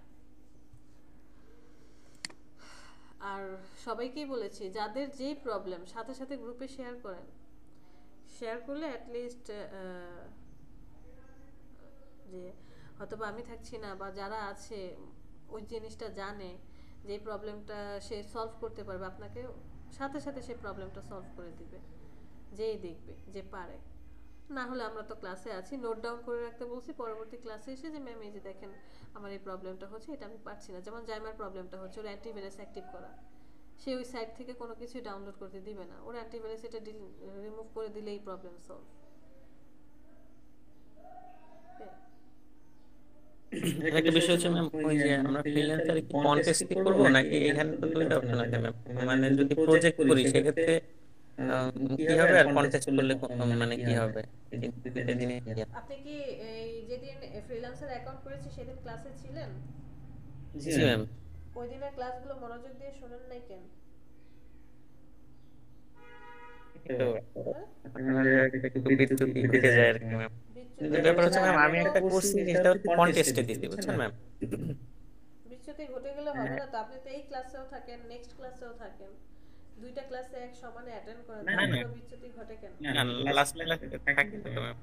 আর সবাইকেই বলেছি যাদের যেই প্রবলেম সাথে সাথে গ্রুপে শেয়ার করেন, শেয়ার করলে অ্যাটলিস্ট যে হয়তো বা আমি থাকছি না বা যারা আছে ওই জিনিসটা জানে যে প্রবলেমটা সে সলভ করতে পারবে, আপনাকে সাথে সাথে সেই প্রবলেমটা সলভ করে দিবে, যেই দেখবে যে পারে। না হলে আমরা তো ক্লাসে আছি, নোট ডাউন করে রাখতে বলছি, পরবর্তী ক্লাসে এসে যে ম্যাম এই যে দেখেন আমার এই প্রবলেমটা হচ্ছে, এটা আমি পারছি না। যেমন জাইমার প্রবলেমটা হচ্ছে ওর অ্যান্টিভাইরাস অ্যাক্টিভ করা, সে ওই সাইট থেকে কোনো কিছু ডাউনলোড করতে দিবে না, ওর অ্যান্টিভাইরাস এটা রিমুভ করে দিলেই প্রবলেম সলভ। একটা বিষয় হচ্ছে ম্যাম, ওই যে আমরা ফ্রিল্যান্সারে কি কন্টেস্ট কি করব নাকি? এখানে তো দুইটা অপশন আছে ম্যাম, মানে যদি প্রজেক্ট করি সেক্ষেত্রে কি হবে, আর কন্টেস্ট করলে মানে কি হবে? এই দুইটা জিনিস কি? আপনি কি এই যেদিন ফ্রিল্যান্সার অ্যাকাউন্ট করেছি সেদিন ক্লাসে ছিলেন? জি ম্যাম। ওই দিনের ক্লাসগুলো মনোযোগ দিয়ে শুনেন নাই কেন? তো হ্যাঁ? আপনার একটু বিদ্যুৎ ঢুকে যায় আর কি ম্যাম। কিন্তু ব্যাপার হচ্ছে ম্যাম, আমি একটা করছি যেটা হচ্ছে কন্টেস্টে দিতে, বুঝছেন ম্যাম। বিচ্যুতি ঘটে গেলে হবে না তো, আপনি তো এই ক্লাসেও থাকেন, নেক্সট ক্লাসেও থাকেন, দুইটা ক্লাসে এক সমানে অ্যাটেন্ড করেন, না, না। তারপরে বিচ্যুতি ঘটে কেন? না, লাস্ট ক্লাসে থাকি তো ম্যাম।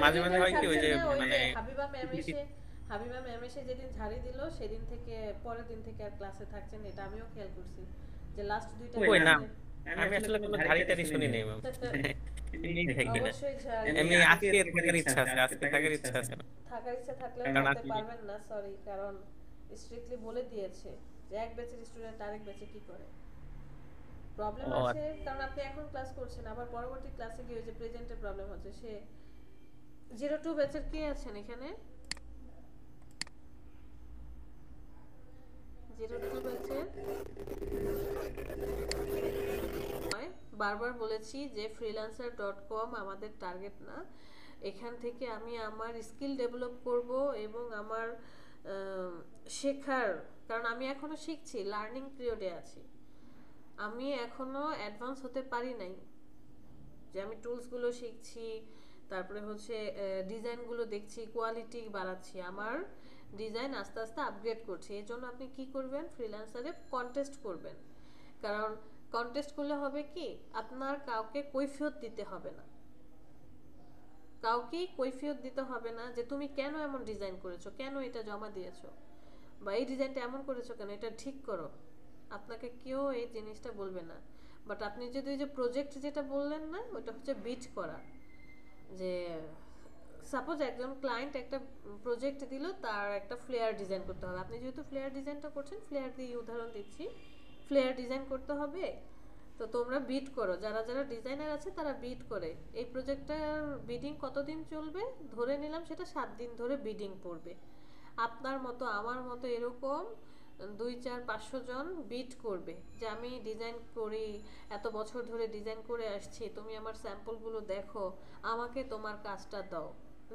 মাঝে মাঝে হয় কি, ওই যে থাকছেন না, ওই মানে যে হাবিবা ম্যাম এসে যেদিন ঝাড়ি দিল সেদিন থেকে পরের দিন থেকে আর ক্লাসে থাকছেন, এটা আমিও খেয়াল করছি যে লাস্ট দুইটা ওই না, ক্লাসে আমি আসলে কোনো ধারি টারি শুনি নাই ম্যাম। অবশ্যই এমনি আজকে থাকার ইচ্ছা আছে, আজকে থাকার ইচ্ছা আছে। থাকার ইচ্ছা থাকলেও কারণ থাকতে আপনি- পারবেন না, সরি, কারণ স্ট্রিক্টলি বলে দিয়েছে যে এক ব্যাচের স্টুডেন্ট আরেক ব্যাচে কি করে। প্রবলেম ও, আছে কারণ আপনি এখন ক্লাস করছেন, আবার পরবর্তী ক্লাসে গিয়ে ওই যে প্রেজেন্টের প্রবলেম হচ্ছে। সে 02 ব্যাচের কে আছেন এখানে? 02 ব্যাচের বারবার বলেছি যে freelancer.com আমাদের টার্গেট না। এখান থেকে আমি আমার স্কিল ডেভেলপ করব এবং আমার শেখার, কারণ আমি এখনো শিখছি, লার্নিং পিরিয়ডে আছি, আমি এখনো অ্যাডভান্স হতে পারি নাই, যে আমি টুলসগুলো শিখছি, তারপরে হচ্ছে ডিজাইনগুলো দেখছি, কোয়ালিটি বাড়াচ্ছি, আমার ডিজাইন আস্তে আস্তে আপগ্রেড করছি। এই জন্য আপনি কি করবেন, ফ্রিল্যান্সারে কন্টেস্ট করবেন। কারণ কন্টেস্ট করলে হবে কি, আপনার কাউকে কৈফিয়ত দিতে হবে না, কাউকেই কৈফিয়ত দিতে হবে না যে তুমি কেন এমন ডিজাইন করেছো, কেন এটা জমা দিয়েছো, বা এই ডিজাইনটা এমন করেছো কেন, এটা ঠিক করো। আপনাকে কেউ এই জিনিসটা বলবে না। বাট আপনি যদি ওই যে প্রজেক্ট যেটা বললেন না, ওটা হচ্ছে বিট করা। যে সাপোজ একজন ক্লায়েন্ট একটা প্রজেক্ট দিল, তার একটা ফ্লেয়ার ডিজাইন করতে হবে। আপনি যেহেতু ফ্লেয়ার ডিজাইনটা করছেন, ফ্লেয়ার দিয়ে উদাহরণ দিচ্ছি, ফ্লেয়ার ডিজাইন করতে হবে, তো তোমরা বিট করো, যারা যারা ডিজাইনার আছে তারা বিট করে। এই প্রজেক্টটার বিডিং কতদিন চলবে, ধরে নিলাম সেটা 7 দিন ধরে বিডিং পড়বে। আপনার মতো আমার মতো এরকম 2-4-500 জন বিট করবে যে আমি ডিজাইন করি, এত বছর ধরে ডিজাইন করে আসছি, তুমি আমার স্যাম্পলগুলো দেখো, আমাকে তোমার কাজটা দাও।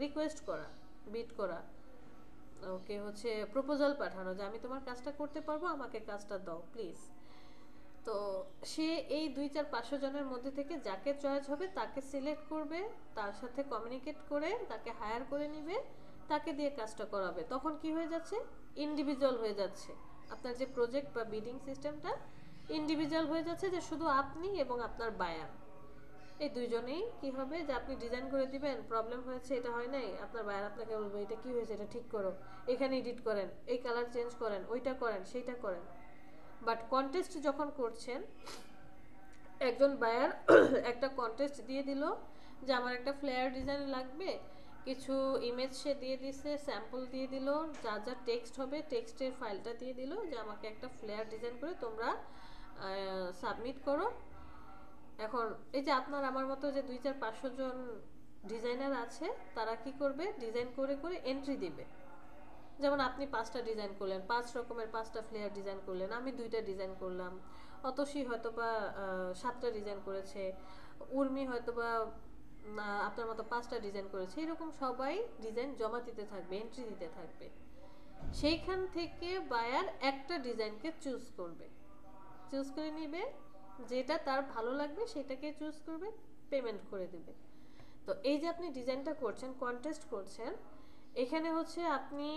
রিকোয়েস্ট করা, বিট করা, ওকে হচ্ছে প্রপোজাল পাঠানো যে আমি তোমার কাজটা করতে পারবো, আমাকে কাজটা দাও প্লিজ। তো সে এই 2-4-500 জনের মধ্যে থেকে যাকে চয়েস হবে তাকে সিলেক্ট করবে, তার সাথে কমিউনিকেট করে তাকে হায়ার করে নিবে, তাকে দিয়ে কাজটা করাবে। তখন কি হয়ে যাচ্ছে, ইন্ডিভিজুয়াল হয়ে যাচ্ছে। আপনার যে প্রজেক্ট বা বিডিং সিস্টেমটা ইন্ডিভিজুয়াল হয়ে যাচ্ছে, যে শুধু আপনি এবং আপনার বায়ার, এই দুইজনেই কি হবে, যে আপনি ডিজাইন করে দিবেন, প্রবলেম হয়েছে, এটা হয় নাই, আপনার বায়ার আপনাকে বলবে এটা কি হয়েছে, এটা ঠিক করো, এখানে এডিট করেন, এই কালার চেঞ্জ করেন, ওইটা করেন, সেইটা করেন। বাট কন্টেস্ট যখন করছেন, একজন বায়ার একটা কন্টেস্ট দিয়ে দিল যে আমার একটা ফ্লেয়ার ডিজাইন লাগবে, কিছু ইমেজ সে দিয়ে দিছে, স্যাম্পল দিয়ে দিল, যা যা টেক্সট হবে টেক্সটের ফাইলটা দিয়ে দিল যে আমাকে একটা ফ্লেয়ার ডিজাইন করে তোমরা সাবমিট করো। এখন এই যে আপনার আমার মতো যে 2-4-500 জন ডিজাইনার আছে, তারা কি করবে, ডিজাইন করে করে এন্ট্রি দিবে। যেমন আপনি 5টা ডিজাইন করলেন, 5 রকমের 5টা ফ্লেয়ার ডিজাইন করলেন, আমি 2টা ডিজাইন করলাম, অতসী হয়তো বা 7টা ডিজাইন করেছে, উর্মি হয়তো বা আপনার মতো 5টা ডিজাইন করেছে। এরকম সবাই ডিজাইন জমা দিতে থাকবে, এন্ট্রি দিতে থাকবে। সেইখান থেকে বায়ার একটা ডিজাইনকে চুজ করবে, চুজ করে নিবে, যেটা তার ভালো লাগবে সেটাকে চুজ করবে, পেমেন্ট করে দিবে। তো এই যে আপনি ডিজাইনটা করছেন, কন্টেস্ট করছেন, এখানে হচ্ছে আপনি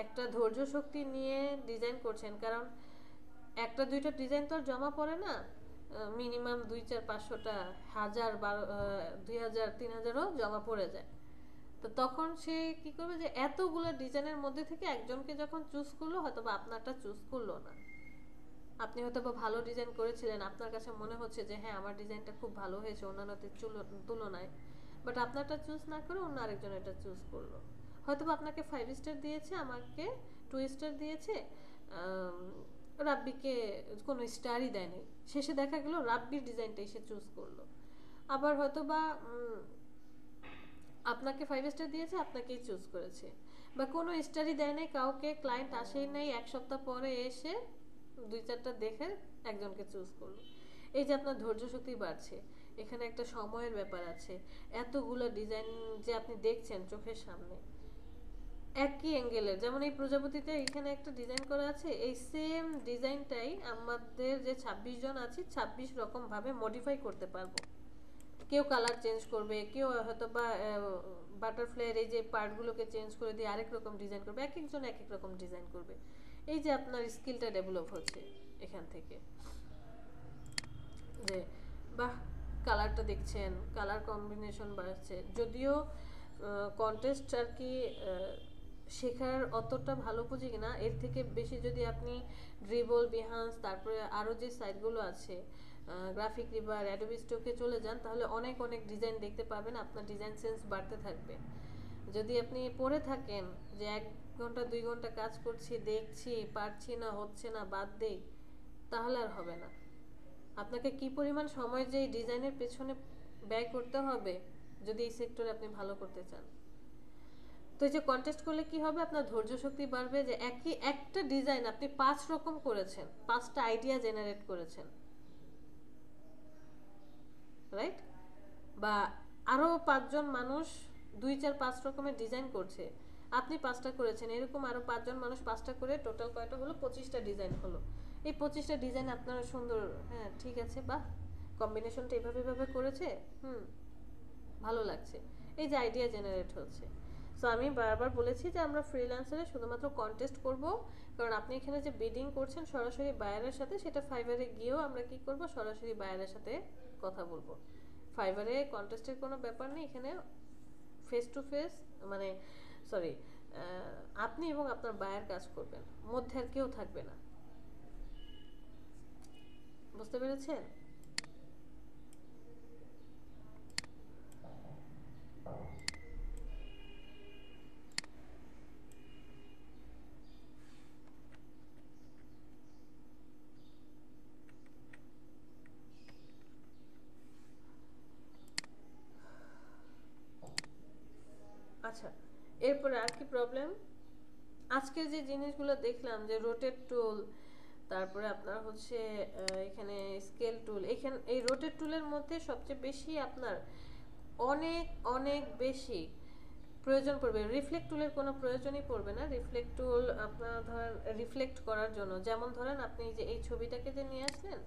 একটা ধৈর্য শক্তি নিয়ে ডিজাইন করছেন, কারণ 1-2টা ডিজাইন তো আর জমা পড়ে না, মিনিমাম 2-4-500টা, 1000, 2000-3000ও জমা পড়ে যায়। তো তখন সে কি করবে, যে এতগুলো ডিজাইনের মধ্যে থেকে একজনকে যখন চুজ করলো, হয়তো বা আপনারটা চুজ করলো না। আপনি হয়তো বা ভালো ডিজাইন করেছিলেন, আপনার কাছে মনে হচ্ছে যে হ্যাঁ আমার ডিজাইনটা খুব ভালো হয়েছে অন্যান্যদের তুলনায়, বাট আপনারটা চুজ না করে অন্য আরেকজন এটা চুজ করলো। হয়তো বা আপনাকে 5 স্টার দিয়েছে, আমাকে 2 স্টার দিয়েছে, রাব্বিকে কোনো স্টারই দেয়নি, শেষে দেখা গেল রাব্বির ডিজাইনটাই সে চুজ করলো। আবার হয়তো বা আপনাকে 5 স্টার দিয়েছে, আপনাকেই চুজ করেছে, বা কোনো স্টারই দেয় নাই কাউকে, ক্লায়েন্ট আসেই নাই, 1 সপ্তাহ পরে এসে 2-4টা দেখে একজনকে চুজ করলো। এই যে আপনার ধৈর্য শক্তি বাড়ছে, এখানে একটা সময়ের ব্যাপার আছে। এতগুলো ডিজাইন যে আপনি দেখছেন চোখের সামনে একই অ্যাঙ্গেলের, যেমন এই প্রজাপতিতে এখানে একটা ডিজাইন করা আছে, এই সেম ডিজাইনটাই আমাদের যে 26 জন আছে 26 রকম ভাবে মডিফাই করতে পারবো। কেউ কালার চেঞ্জ করবে, কেউ হয়তো বা বাটারফ্লাইয়ের এই যে পার্টগুলোকে চেঞ্জ করে দিয়ে আরেক রকম ডিজাইন করবে, এক একজন এক এক রকম ডিজাইন করবে। এই যে আপনার স্কিলটা ডেভেলপ হচ্ছে এখান থেকে, যে বাহ কালারটা দেখছেন, কালার কম্বিনেশন বাড়ছে। যদিও কন্টেস্ট আর কি শেখার অতটা ভালো উপযোগী না, এর থেকে বেশি যদি আপনি ড্রিবল, বিহান্স, তারপরে আরও যে সাইটগুলো আছে, গ্রাফিক রিভার, অ্যাডোবি স্টকে চলে যান, তাহলে অনেক অনেক ডিজাইন দেখতে পাবেন, আপনার ডিজাইন সেন্স বাড়তে থাকবে। যদি আপনি পড়ে থাকেন যে 1 ঘন্টা 2 ঘন্টা কাজ করছি, দেখছি, পারছি না, হচ্ছে না, বাদ দেই, তাহলে আর হবে না। আপনাকে কি পরিমাণ সময় যে এই ডিজাইনের পেছনে ব্যয় করতে হবে যদি এই সেক্টরে আপনি ভালো করতে চান। তো এই যে কন্টেস্ট করলে কি হবে, আপনার ধৈর্য শক্তি বাড়বে, যে একই একটা ডিজাইন আপনি 5 রকম করেছেন, 5টা আইডিয়া জেনারেট করেছেন, রাইট? বা আরো 5 জন মানুষ 2-4-5 রকমের ডিজাইন করছে, আপনি 5টা করেছেন, এরকম আরো 5 জন মানুষ 5টা করে টোটাল কয়টা হলো, 25টা ডিজাইন হলো। এই 25টা ডিজাইন আপনার সুন্দর, হ্যাঁ ঠিক আছে, বাহ কম্বিনেশনটা এভাবে এভাবে করেছে, ভালো লাগছে, এই যে আইডিয়া জেনারেট হচ্ছে। সো আমি বারবার বলেছি যে আমরা ফ্রিল্যান্সারে শুধুমাত্র কন্টেস্ট করব, কারণ আপনি এখানে যে বিডিং করছেন সরাসরি বায়ারের সাথে, সেটা ফাইবারে গিয়েও আমরা কি করব, সরাসরি বায়ারের সাথে কথা বলবো। ফাইবারে কন্টেস্টের কোনো ব্যাপার নেই, এখানে ফেস টু ফেস, মানে সরি, আপনি এবং আপনার বায়ার কাজ করবেন, মধ্যে আর কেউ থাকবে না। বুঝতে পেরেছেন? আচ্ছা, এরপরে আর কি প্রবলেম? আজকের যে জিনিসগুলো দেখলাম, যে রোটেট টুল, তারপরে আপনার হচ্ছে এখানে স্কেল টুল, এখানে এই রোটেট টুলের মধ্যে সবচেয়ে বেশি আপনার অনেক অনেক বেশি প্রয়োজন পড়বে। রিফ্লেক্ট টুলের কোনো প্রয়োজনই পড়বে না। রিফ্লেক্ট টুল আপনার ধরেন রিফ্লেক্ট করার জন্য, যেমন ধরেন আপনি যে এই ছবিটাকে যে নিয়ে আসলেন,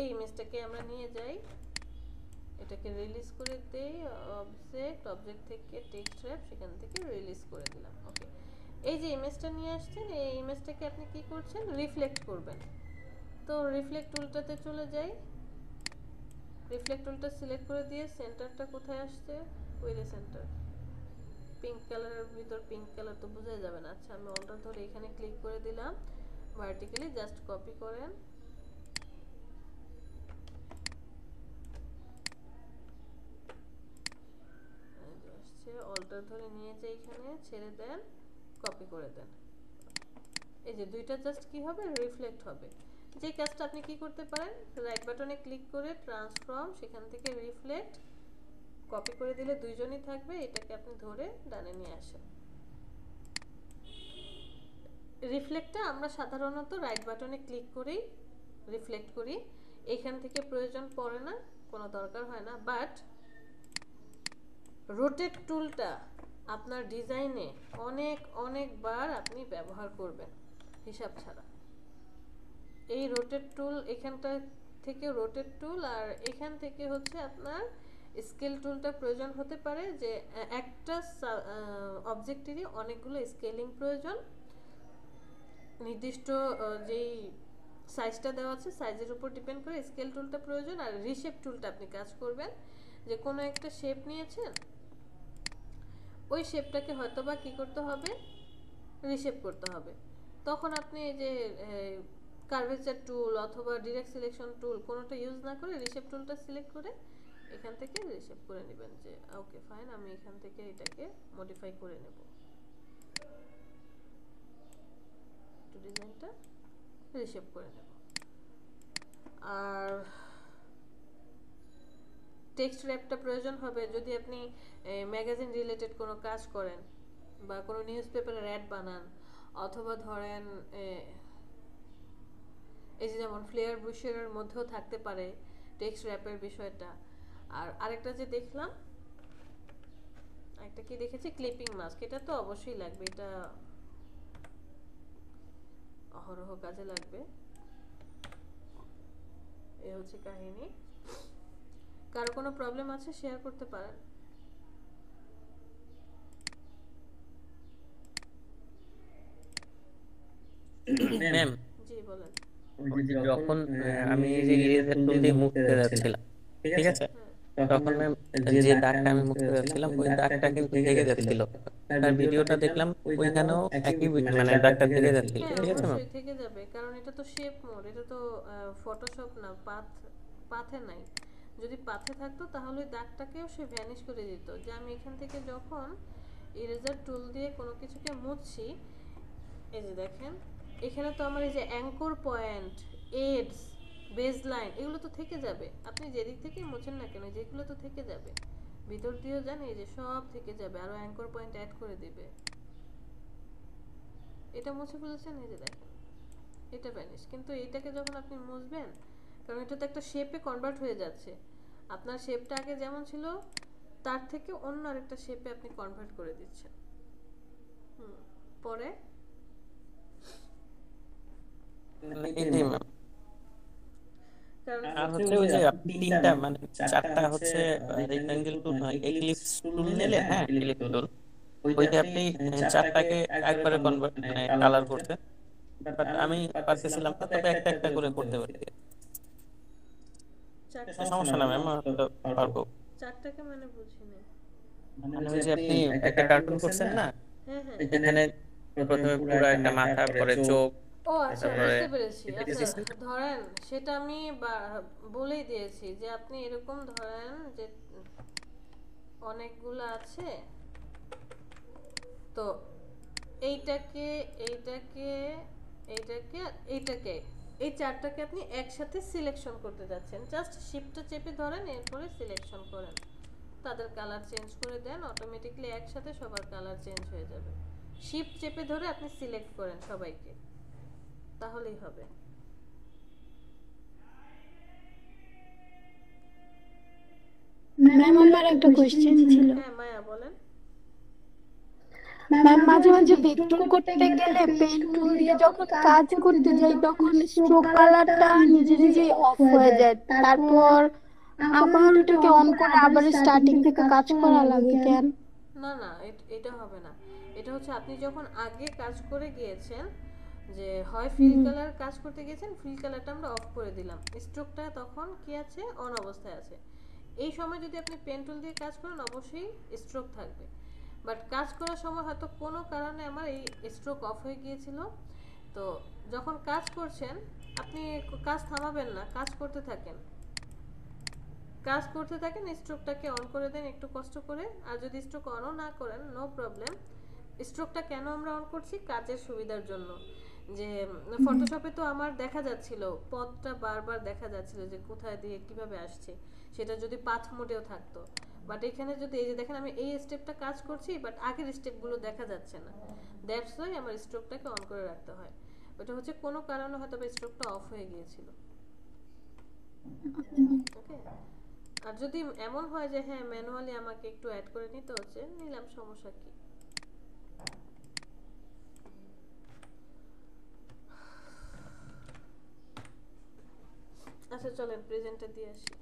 এই ইমেজটাকে আমরা নিয়ে যাই, এটাকে রিলিজ করে দেই, অবজেক্ট থেকে টেক্সট র‍্যাপ, সেখান থেকে রিলিজ করে দিলাম। ওকে, এই যে ইমেজটা নিয়ে আসছেন, এই ইমেজটাকে আপনি কি করছেন, রিফ্লেক্ট করবেন। তো রিফ্লেক্ট টুলটাতে চলে যাই, রিফ্লেক্ট টুলটা সিলেক্ট করে দিয়ে সেন্টারটা কোথায় আসছে, ওই যে সেন্টার, পিঙ্ক কালারের ভিতর পিঙ্ক কালার তো বোঝা যাবে না। আচ্ছা, আমি অল্টার ধরে এখানে ক্লিক করে দিলাম, ভার্টিক্যালি জাস্ট কপি করেন, অল্টার ধরে নিয়ে যে এখানে ছেড়ে দেন, কপি করে দেন। এই যে দুইটা জাস্ট কি হবে, রিফ্লেক্ট হবে। যে কাজটা আপনি কি করতে পারেন, রাইট বাটনে ক্লিক করে ট্রান্সফর্ম, সেখান থেকে রিফ্লেক্ট কপি করে দিলে দুইজনই থাকবে। এটাকে আপনি ধরে ডানে নিয়ে আসেন। রিফ্লেক্টটা আমরা সাধারণত রাইট বাটনে ক্লিক করেই রিফ্লেক্ট করি, এখান থেকে প্রয়োজন পড়ে না, কোনো দরকার হয় না। বাট রোটেট টুলটা আপনার ডিজাইনে অনেক অনেকবার আপনি ব্যবহার করবেন হিসাব ছাড়া। এই রোটেট টুল, এখানটা থেকে রোটেট টুল, আর এখান থেকে হচ্ছে আপনার স্কেল টুলটা প্রয়োজন হতে পারে, যে একটা অবজেক্টেরই অনেকগুলো স্কেলিং প্রয়োজন, নির্দিষ্ট যেই সাইজটা দেওয়া আছে সাইজের উপর ডিপেন্ড করে স্কেল টুলটা প্রয়োজন। আর রিশেপ টুলটা আপনি কাজ করবেন, যে কোনো একটা শেপ নিয়েছেন, ওই শেপটাকে হয়তো বা কী করতে হবে, রিশেপ করতে হবে। তখন আপনি এই যে কার্ভেচার টুল অথবা ডিরেক্ট সিলেকশন টুল কোনোটা ইউজ না করে রিশেপ টুলটা সিলেক্ট করে এখান থেকে রিশেপ করে নেবেন, যে ওকে ফাইন, আমি এখান থেকে এটাকে মডিফাই করে নেব, একটু ডিজাইনটা রিশেপ করে নেব। আর টেক্সট র‍্যাপটা প্রয়োজন হবে যদি আপনি ম্যাগাজিন রিলেটেড কোনো কাজ করেন, বা কোনো নিউজ পেপারের অ্যাড বানান, অথবা ধরেন এই যে যেমন ফ্লেয়ার বুশের মধ্যেও থাকতে পারে টেক্সট র‍্যাপের বিষয়টা। আর আরেকটা যে দেখলাম, একটা কি দেখেছি, ক্লিপিং মাস্ক, এটা তো অবশ্যই লাগবে, এটা অহরহ কাজে লাগবে। এ হচ্ছে কাহিনী। কারো কোনো প্রবলেম আছে শেয়ার করতে পারেন। ম্যাম, জি বলেন। যখন আমি এই যে ইরেজার টুল দিয়ে মুছতে যাচ্ছিলাম, ঠিক আছে, তখন ম্যাম যে দাগটা আমি মুছতে যাচ্ছিলাম ওই দাগটা কিন্তু থেকে যাচ্ছিল। তার ভিডিওটা দেখলাম, ওইখানেও একই মানে দাগটা থেকে যাচ্ছিল। হ্যাঁ, ঠিক আছে ম্যাম? অবশ্যই থেকে যাবে, কারণ এটা তো শেপ মোড, এটা তো ফটোশপ না, পাথে নাই। যদি পাথে থাকতো তাহলে ওই দাগটাকেও সে ভ্যানিশ করে দিত। যে আমি এখান থেকে যখন ইরেজার টুল দিয়ে কোনো কিছুকে মুছছি, এই যে দেখেন এখানে তো আমার এই যে অ্যাঙ্কর পয়েন্ট, এডস, বেস লাইন, এগুলো তো থেকে যাবে। আপনি যেদিক থেকে মুছেন না কেন, যেগুলো তো থেকে যাবে, ভিতর দিয়েও জানি এই যে সব থেকে যাবে, আরো অ্যাঙ্কর পয়েন্ট অ্যাড করে দিবে। এটা মুছে ফেলেছেন, এই যে দেখেন এটা ভ্যানিশ। কিন্তু এইটাকে যখন আপনি মুছবেন, কারণ এটা তো একটা শেপে কনভার্ট হয়ে যাচ্ছে, আপনার শেপটা আগে যেমন ছিল তার থেকে অন্য আরেকটা শেপে আপনি কনভার্ট করে দিচ্ছেন। পরে এটাই ম্যাম। কারণ আর হচ্ছে ওই যে তিনটা মানে চারটা হচ্ছে রেক্টাঙ্গেল টুল এক্লিপস টুল নিলে, হ্যাঁ এলিপ্স টুল, ওইটা আপনি চারটাকে একবারে কনভার্ট মানে কালার করতে, বাট আমি পারতেছিলাম না, তবে একটা একটা করে করতে পারি। চারটা সমস্যা না ম্যাম, পারবো। চারটাকে মানে বুঝিনি। মানে ওই যে আপনি একটা কার্টুন করছেন না, হ্যাঁ হ্যাঁ। এখানে প্রথমে পুরো একটা মাথা, পরে চোখ, ও আচ্ছা, তারপরে বুঝতে পেরেছি। আচ্ছা ধরেন সেটা আমি বলেই দিয়েছি যে আপনি এরকম ধরেন যে অনেকগুলো আছে, তো এইটাকে এইটাকে এইটাকে এইটাকে এই চারটাকে আপনি একসাথে সিলেকশন করতে যাচ্ছেন। জাস্ট শিফটটা চেপে ধরেন, এরপরে সিলেকশন করেন, তাদের কালার চেঞ্জ করে দেন, অটোমেটিকলি একসাথে সবার কালার চেঞ্জ হয়ে যাবে। শিফট চেপে ধরে আপনি সিলেক্ট করেন সবাইকে, তাহলেই হবে। ম্যাম আমার একটা কোশ্চেন ছিল। হ্যাঁ মায়া বলেন। ম্যাম মাঝে মাঝে ভেক্টর করতে গেলে পেন টুল দিয়ে যখন কাজ করতে যাই তখন স্ট্রোক কালারটা নিজে নিজেই অফ হয়ে যায়, তারপর আবার ওটাকে অন করে আবার স্টার্টিং থেকে কাজ করা লাগে কেন? না না, এটা হবে না। এটা হচ্ছে আপনি যখন আগে কাজ করে গিয়েছেন, যে হয় ফিল কালার কাজ করতে গিয়েছেন, ফিল কালারটা আমরা অফ করে দিলাম, স্ট্রোকটা তখন কি আছে, অন অবস্থায় আছে। এই সময় যদি আপনি পেন টুল দিয়ে কাজ করেন অবশ্যই স্ট্রোক থাকবে, বাট কাজ করার সময় হয়তো কোনো কারণে আমার এই স্ট্রোক অফ হয়ে গিয়েছিল। তো যখন কাজ করছেন আপনি কাজ থামাবেন না, কাজ করতে থাকেন, কাজ করতে থাকেন, স্ট্রোকটাকে অন করে দেন একটু কষ্ট করে। আর যদি স্ট্রোক অনও না করেন নো প্রবলেম। স্ট্রোকটা কেন আমরা অন করছি, কাজের সুবিধার জন্য। যে ফটোশপে তো আমার দেখা যাচ্ছিল পথটা বারবার দেখা যাচ্ছিল যে কোথায় দিয়ে কিভাবে আসছে, সেটা যদি পাথ মোডেও থাকতো। বাট এখানে যদি এই যে দেখেন আমি এই স্টেপটা কাজ করছি, বাট আগের স্টেপগুলো দেখা যাচ্ছে না, দ্যাটস ওয়াই আমার স্ট্রোকটাকে অন করে রাখতে হয়। ওটা হচ্ছে কোনো কারণে হয়তো স্ট্রোকটা অফ হয়ে গিয়েছিল। ওকে। আর যদি এমন হয় যে হ্যাঁ ম্যানুয়ালি আমাকে একটু অ্যাড করে নিতে হচ্ছে, নিলাম, সমস্যা কি। আচ্ছা চলেন প্রেজেন্টটা দিয়ে আসি।